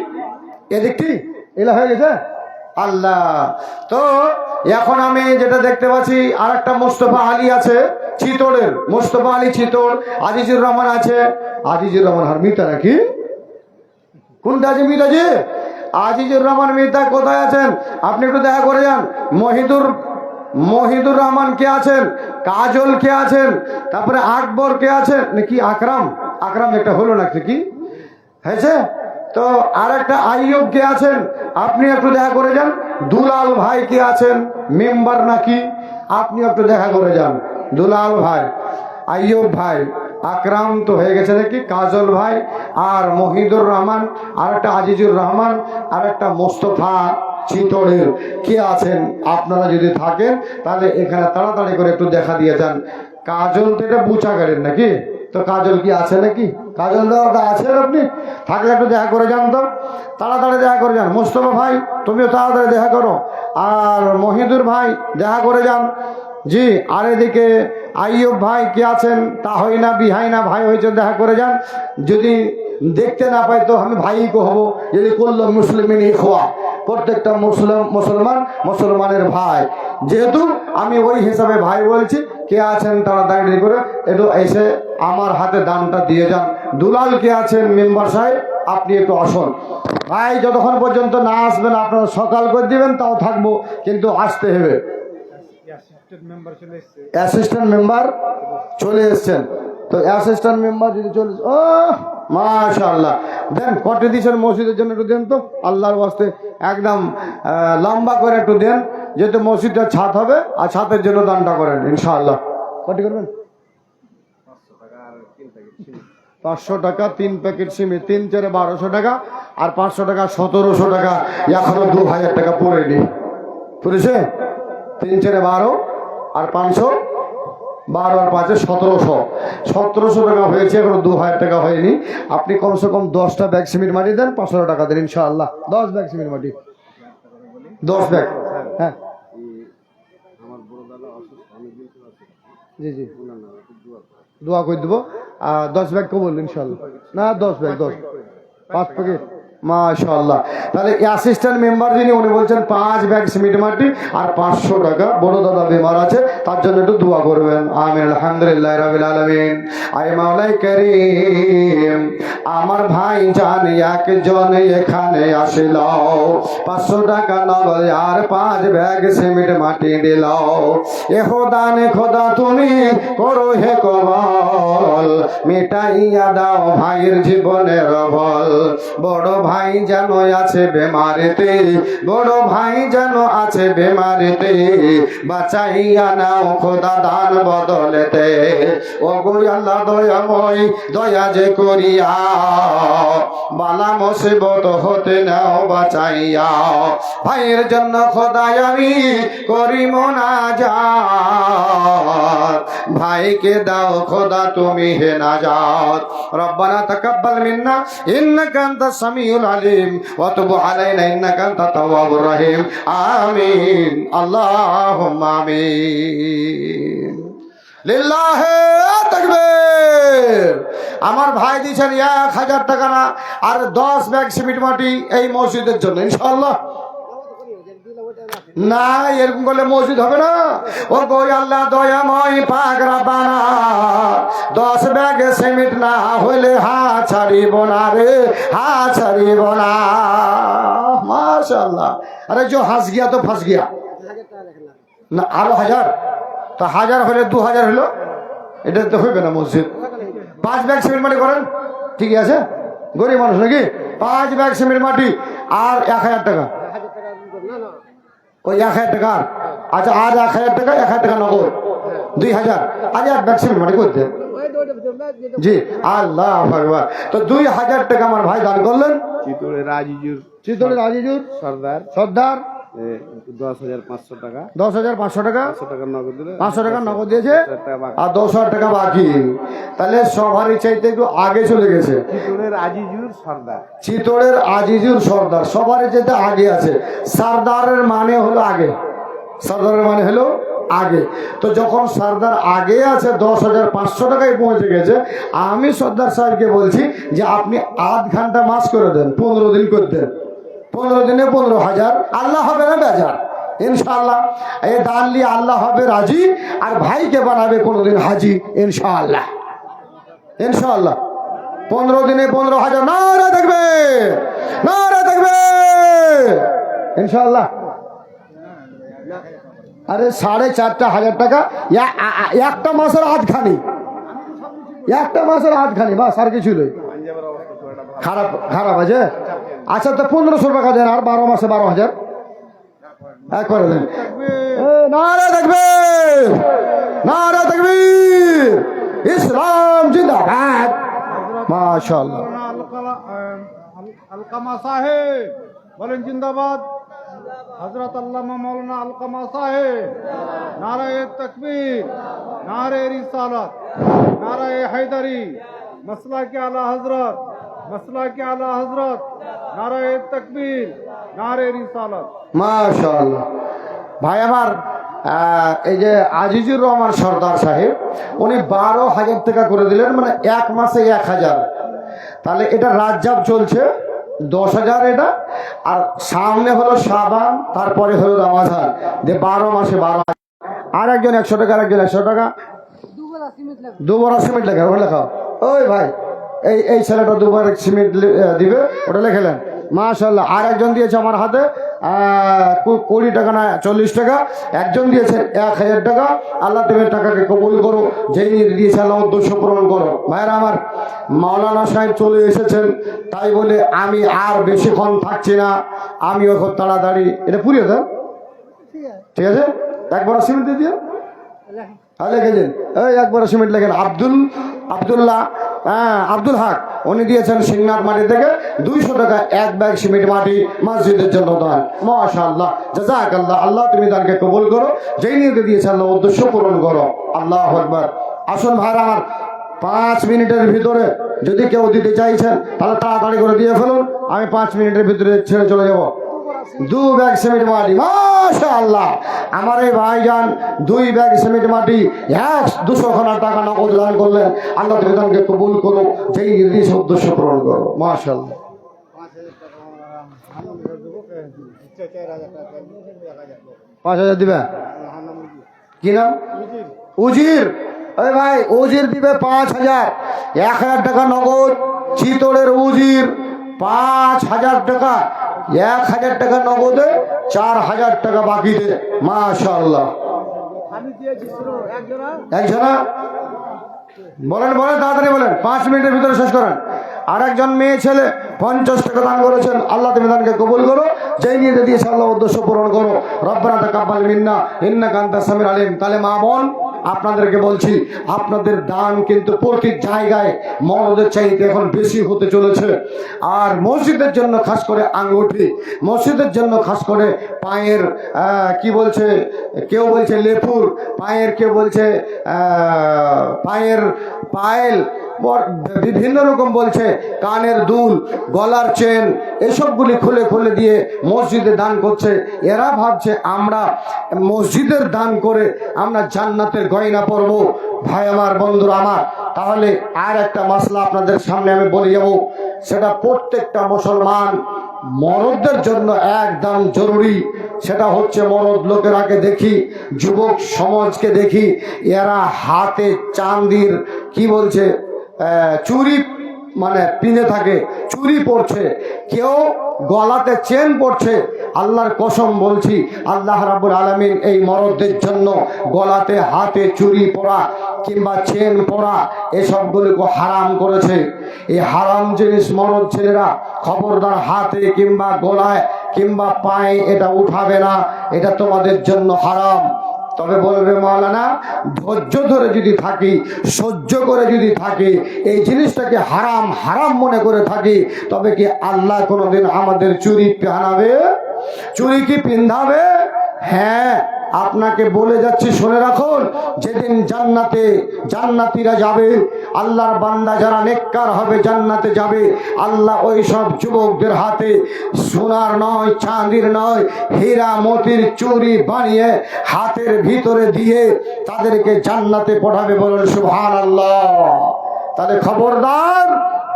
এদিকটি এলা হয়ে গেছে আল্লাহ। তো এখন আমি যেটা দেখতে পাচ্ছি, আর একটা মুস্তফা আলী আছে চিতোড়ের, মুস্তফা আলী চিতোড়। আজিজুর রহমান আছে, আজিজুর রহমান আর মিতা নাকি কোনটা আছে? মিতাজি আজিজুর রহমান মিতা কোথায় আছেন? আপনি একটু দেখা করে যান। মহিদুর রহমান কে আছেন, কাজল কে আছেন, তারপরে আকবর কে আছেন নাকি আকরাম, আকরাম একটা হলো নাকি কি হয়েছে? তো আর একটা আইয়ুব কে আছেন, আপনি একটু দেখা করে যান। দুলাল ভাই কে আছেন, মেম্বার নাকি, আপনি একটু দেখা করে যান। দুলাল ভাই, আইয়ুব ভাই, আকরাম তো হয়ে গেছে নাকি, কাজল ভাই, আর মহিদুর রহমান, আর একটা আজিজুর রহমান, আর একটা মোস্তফা চিতোড়ের কে আছেন? আপনারা যদি থাকেন তাহলে এখানে তাড়াতাড়ি করে একটু দেখা দিয়ে যান। কাজল তো এটা বুচাগাড়ের নাকি, তো কাজল কি আছে নাকি? কাজল দেওয়াটা আছেন আপনি? থাকলে একটু দেখা করে যান তো, তাড়াতাড়ি দেখা করে যান। মোস্তফা ভাই তুমিও তাড়াতাড়ি দেখা করো, আর মহিদুর ভাই দেখা করে যান। জি, আর এদিকে আইয়ুব ভাই কে আছেন, তা হয় না বিহাই না ভাই হয়েছে, দেখা করে যান। যদি দেখতে না পাই তো আমি ভাই হবো, যদি করলো মুসলিমিনী খোয়া, প্রত্যেকটা মুসলমানের ভাই, যেহেতু আমি ওই হিসাবে ভাই বলছি। কে আছেন তাড়াতাড়ি করে একটু এসে আমার হাতে দানটা দিয়ে যান। দুলাল কে আছেন মেম্বার সাহেব, আপনি একটু আসুন। ভাই যতক্ষণ পর্যন্ত না আসবেন আপনারা সকাল করে দিবেন, তাও থাকবো, কিন্তু আসতে হবে। অ্যাসিস্ট্যান্ট মেম্বার চলে এসছেন, তো অ্যাসিস্ট্যান্ট মেম্বার যদি চলে, ও মাশাআল্লাহ, দেন কটে দিয়েছেন মসজিদের জন্য, একটু দেন তো আল্লাহর ওয়াস্তে, একদম লম্বা করে একটু দেন, যেহেতু মসজিদটা ছাদ হবে, আর ছাদের জন্য দানটা করেন ইনশাআল্লাহ। কটি করবেন? 500 টাকা 3 প্যাকেট সিমি, 3 4 1200 টাকা, আর 500 টাকা 1700 টাকা, এখনো 2000 টাকা পড়েনি, পড়েছে? 3 4 12 আর 500, 12 আর 5 1700 টাকা হয়েছে, এখনো 2000 টাকা হয়নি। আপনি কমসে কম 10টা ব্যাগ সিমেন্ট মাটি দেন, 500 টাকা দেন ইনশাআল্লাহ। 10 ব্যাগ সিমেন্ট মাটি, 10 ব্যাগ। হ্যাঁ জি জি, দোয়া করে দেবো। 10 ব্যাগ কবুল ইনশাআল্লাহ। না 10 ব্যাগ, 5 প্যাকেট, মাশাআল্লাহ। তাহলে অ্যাসিস্ট্যান্ট মেম্বার যিনি, উনি বলছেন 5 ব্যাগ সিমেন্ট মাটি আর 500 টাকা। বড় দাদা বেমার আছে, তার জন্য একটু দোয়া করবেন। আমিন। আলহামদুলিল্লাহ রাব্বিল আলামিন। আয় মাওলাই করিম, আমার ভাই জান একজন এখানে আসিল, 500 টাকা নগদ আর 5 ব্যাগ সিমেন্ট মাটি দিল। এহো দান খোদা তুমি করো হে কবল, মিটাইয়া দাও ভাইয়ের জীবনের বল। বড় ভাই যেন আছে বেমারিতে, বড় ভাই যেন আছে বেমারিতে, বাঁচাইয়া নাও খোদা দান বদলেতে। ও গো আল্লাহ দয়াময়, দয়া যে করিয়া বালা মুসিবত হতে নাও বাঁচাইয়া। ভাইয়ের জন্য খোদায় আমি করি মোনাজাত, ভাইকে দাও খোদা তুমি হে নাজাত। রব্বানা তাকাব্বাল মিন্না ইন্নাকা আনতাস সামিউল আলিম ওয়া তুব আলাইনা ইন্নাকা আনতাত তাওয়াবুর রহিম। আমিন, আল্লাহুম্মা আমিন। লিল্লাহে তাকবীর। আমার ভাই দিয়েছেন 1000 টাকা না, আর 10 ব্যাগ সিমেন্ট মাটি এই মসজিদের জন্য ইনশাআল্লাহ। না এরকম করলে মসজিদ হবে না। ও গো আল্লাহ দয়াময় পাক রব্বানা, 10 ব্যাগ সিমেন্ট না হইলে হাত ছাড়িব না রে, হাত ছাড়িব না। মাশাআল্লাহ। আরে जो हंस गया तो फंस गया না, আরো 1000, তো 1000 হলে 2000 হলো, এটা তো হইবে না মসজিদ। 5 ব্যাগ সিমেন্ট মাটি করেন, ঠিক আছে? গরিব মানুষ নাকি? 5 ব্যাগ সিমেন্ট মাটি আর 1000 টাকা, ওই 1000 টাকা। আচ্ছা, আর 1000 টাকা, 1000 টাকা নগদ, 2000। আজ 1 ব্যাগ সিমেন্ট মাটি করতে জি, আল্লাহ আকবার। তো 2000 টাকা আমার ভাই দান করলেন। চিতোড়ের আজিজুর সর্দার 10,500 টাকা, 10,500 টাকা, 500 টাকা নগদ দিয়েছে, আর 10,000 টাকা বাকি। তাহলে সবারই চাইতে একটু আগে চলে গেছে। চিতোড়ের আজিজুর সর্দার সবারই চাইতে আগে আছে। সর্দারের মানে হলো আগে, সর্দারের মানে হলো আগে। তো যখন সর্দার আগে আছে, 10,500 টাকায় পৌঁছে গেছে, আমি সর্দার সাহেবকে বলছি যে আপনি আধ ঘন্টা মাস করে দেন, 15 দিন করে দেন। 15 দিনে 15,000, আল্লাহ হবে না বেজার ইনশাআল্লাহ। এই দান নিয়ে আল্লাহ হবে রাজি, আর ভাইকে বানাবে কোনোদিন হাজি ইনশাআল্লাহ। ইনশাআল্লাহ 15 দিনে 15,000। নারা থাকবে, নারা থাকবে ইনশাআল্লাহ। আরে 4,500 টাকা একটা মাসের আধখানি, একটা মাসের আধখানি, বাস আর কিছু নেই। খারাপ খারাপ আছে। আচ্ছা, তো 1500 টাকা দেন, আর 12 মাসে 12,000 এক করে দেন। নারা থাকবে, নারা থাকবে, ইসলাম জিন্দাবাদ। মাশাআল্লাহ। আলকামা সাহেব বলেন জিন্দাবাদ। হযরত আল্লামা মাওলানা আলকামা সাহেব, নারায়ে তাকবীর, নারায়ে রিসালাত, নারায়ে হায়দারি, মাসলাকে আলা হযরত, মাসলাকে আলা হযরত, নারায়ে তাকবীর, নারায়ে রিসালাত। মাশাআল্লাহ। ভাই আমার এই যে আজিজুর রহমান সর্দার সাহেব উনি 12,000 টাকা করে দিলেন, মানে এক মাসে 1,000। তাহলে এটা রাজ্জাব চলছে 10,000 এটা, আর সামনে হলো শাবান, তারপরে হলো রমাজান, যে 12 মাসে 12,000। আর একজন 100 টাকা, আর একজন 100 টাকা, দুবার সিমেন্ট লেখা, ওটা লেখা। ওই ভাই এই ছেলেটা দুবার সিমেন্ট দিবে, ওটা লেখেলেন মাশাআল্লাহ। আর একজন দিয়েছে আমার হাতে 20 টাকা না 40 টাকা, একজন দিয়েছেন 1,000 টাকা। আল্লাহ তুমি টাকাকে কবুল করো, যেই দিয়েছে আল্লাহ উদ্দেশ্য পূরণ করো। ভাইরা আমার, মাওলানা সাহেব চলে এসেছেন, তাই বলে আমি আর বেশিক্ষণ থাকছি না, আমি ওখানে তাড়াতাড়ি এটা পুরিয়ে দেন, ঠিক আছে? একবার সিমেন্ট দিয়ে দিয়ে লিখেছেন, এই একবার সিমেন্ট লেখেন। আব্দুল্লাহ আব্দুল হক উনি দিয়েছেন সিংনাথ মাটি থেকে 200 টাকা, এক ব্যাগ সিমেন্ট মাটি মসজিদের জন্য দান। মাশাআল্লাহ, জাযাকাল্লাহ। আল্লাহ তুমি দানকে কবুল করো, যেই নিয়ে দিয়েছে আল্লাহ উদ্দেশ্য পূরণ করো। আল্লাহু আকবার। আসুন ভাইরা আমার, 5 মিনিটের ভিতরে যদি কেউ দিতে চাইছেন তাহলে তাড়াতাড়ি করে দিয়ে ফেলুন, আমি 5 মিনিটের ভিতরে ছেড়ে চলে যাব। 2 ব্যাগ সিমেন্ট মাটি, মাশাআল্লাহ। আমার এই ভাইজান 2 ব্যাগ সিমেন্ট মাটি 200 খানা টাকা নগদ দান করলেন। আল্লাহ তুমি দানকে কবুল করো, যেই নির্দিষ্ট উদ্দেশ্য পূরণ করো। মাশাআল্লাহ। 5,000 দিবে, কি নাম? উজির। ওই ভাই উজির দিবে 5,000, 1,000 টাকা নগদ। চিতড়ের উজির 5,000 টাকা, 1,000 টাকা নগদে, 4,000 টাকা বাকিতে। মাশাআল্লাহ। একজনা বলেন তাড়াতাড়ি বলেন, 5 মিনিটের ভিতরে শেষ করেন। আর একজন মেয়ে ছেলে 50 টাকা দান করেছেন। আল্লাহ তুমি দানকে কবুল করো, যেই নিয়ে দিয়েছে আল্লাহ উদ্দেশ্য পূরণ করো। রব্বানা তাকাব্বাল মিন্না ইন্নাকা আনতাস সামিউল আলিম। তাহলে মা বোন, আপনাদেরকে বলছি, আপনাদের দান কিন্তু প্রতি জায়গায় মরদের চাইতে এখন বেশি হতে চলেছে। আর মসজিদের জন্য খাস করে আঙ্গুঠি, মসজিদের জন্য খাস করে পায়ের কি বলছে, কেউ বলছে লেপুর পায়ের, কেউ বলছে পায়ের পায়েল, বিভিন্ন রকম বলছে, কানের দুল, গলার চেন, এসবগুলি খুলে খুলে দিয়ে মসজিদে দান করছে। এরা ভাবছে আমরা মসজিদের দান করে আমরা জান্নাতের গয়না পরব। ভাই আমার, বন্ধুরা আমার, তাহলে আর একটা মাসলা আপনাদের সামনে আমি বলে যাব, সেটা প্রত্যেকটা মুসলমান মরদদের জন্য একদম জরুরি। সেটা হচ্ছে, মরদ লোকেরাকে দেখি, যুবক সমাজকে দেখি, এরা হাতে চাঁদির কি বলছে চুরি মানে পিনে থাকে, চুরি পড়ছে, কেউ গলাতে চেন পড়ছে। আল্লাহর কসম বলছি, আল্লাহ রাব্বুল আলামিন এই মরদদের জন্য গলাতে হাতে চুরি পরা কিংবা চেন পরা এসবগুলোকে হারাম করেছে। এই হারাম জিনিস মরদ ছেলেরা খবরদার হাতে কিংবা গলায় কিংবা পায়ে এটা উঠাবে না, এটা তোমাদের জন্য হারাম। তবে বলবে মাওলানা, ধৈর্য ধরে যদি থাকি, সহ্য করে যদি থাকি, এই জিনিসটাকে হারাম হারাম মনে করে থাকি, তবে কি আল্লাহ কোনোদিন আমাদের চুরি পেহানাবে, চুরি কি পিন্ধাবে? হ্যাঁ, আপনাকে বলে যাচ্ছি, শুনে রাখুন, যেদিন জান্নাতীরা যাবে, আল্লাহর বান্দা যারা নেককার হবে জান্নাতে যাবে, আল্লাহ ওই সব যুবকদের হাতে সোনার নয়, চাঁদির নয়, হীরা মতির চুরি বানিয়ে হাতের ভিতরে দিয়ে তাদেরকে জান্নাতে পাঠাবে। বলেন সুবহানাল্লাহ। তাহলে খবরদার,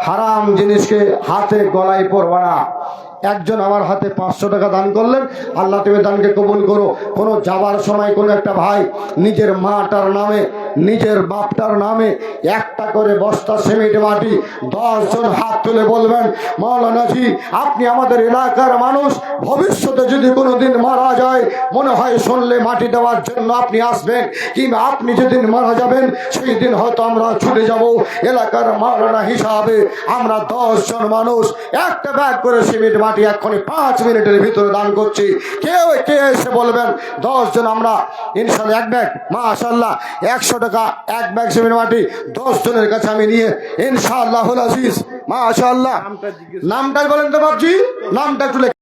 হারাম জিনিসকে হাতে গলায় পরবা না। একজন আমার হাতে 500 টাকা দান করলেন, আল্লাহ তুমি দানকে কবুল করো। কোনো যাবার সময় কোনো একটা ভাই নিজের মাটার নামে, নিজের বাপটার নামে একটা করে বস্তা সিমেন্ট মাটি 10 জন হাত তুলে বলবেন, মাওলানাজি আপনি আমাদের এলাকার মানুষ, ভবিষ্যতে যদি কোনোদিন মারা যায়, মনে হয় শুনলে মাটি দেওয়ার জন্য আপনি আসবেন, কিংবা আপনি যেদিন মারা যাবেন সেই দিন হয়তো আমরা ছুটে যাব। এলাকার মাওলানা হিসাবে আমরা 10 জন মানুষ একটা ব্যাগ করে সিমেন্ট মাটি এক্ষুনি 5 মিনিটের ভিতরে দান করছি। কে এসে বলবেন 10 জন আমরা ইনশাআল্লাহ এক ব্যাগ, মাশাআল্লাহ 100 টাকা এক ব্যাগ সিমেন্ট মাটি 10 জনের কাছে আমি নিয়ে ইনশাআল্লাহুল আজিজ, মাশাআল্লাহ। নামটা বলেন তো বাপজি, নামটা একটু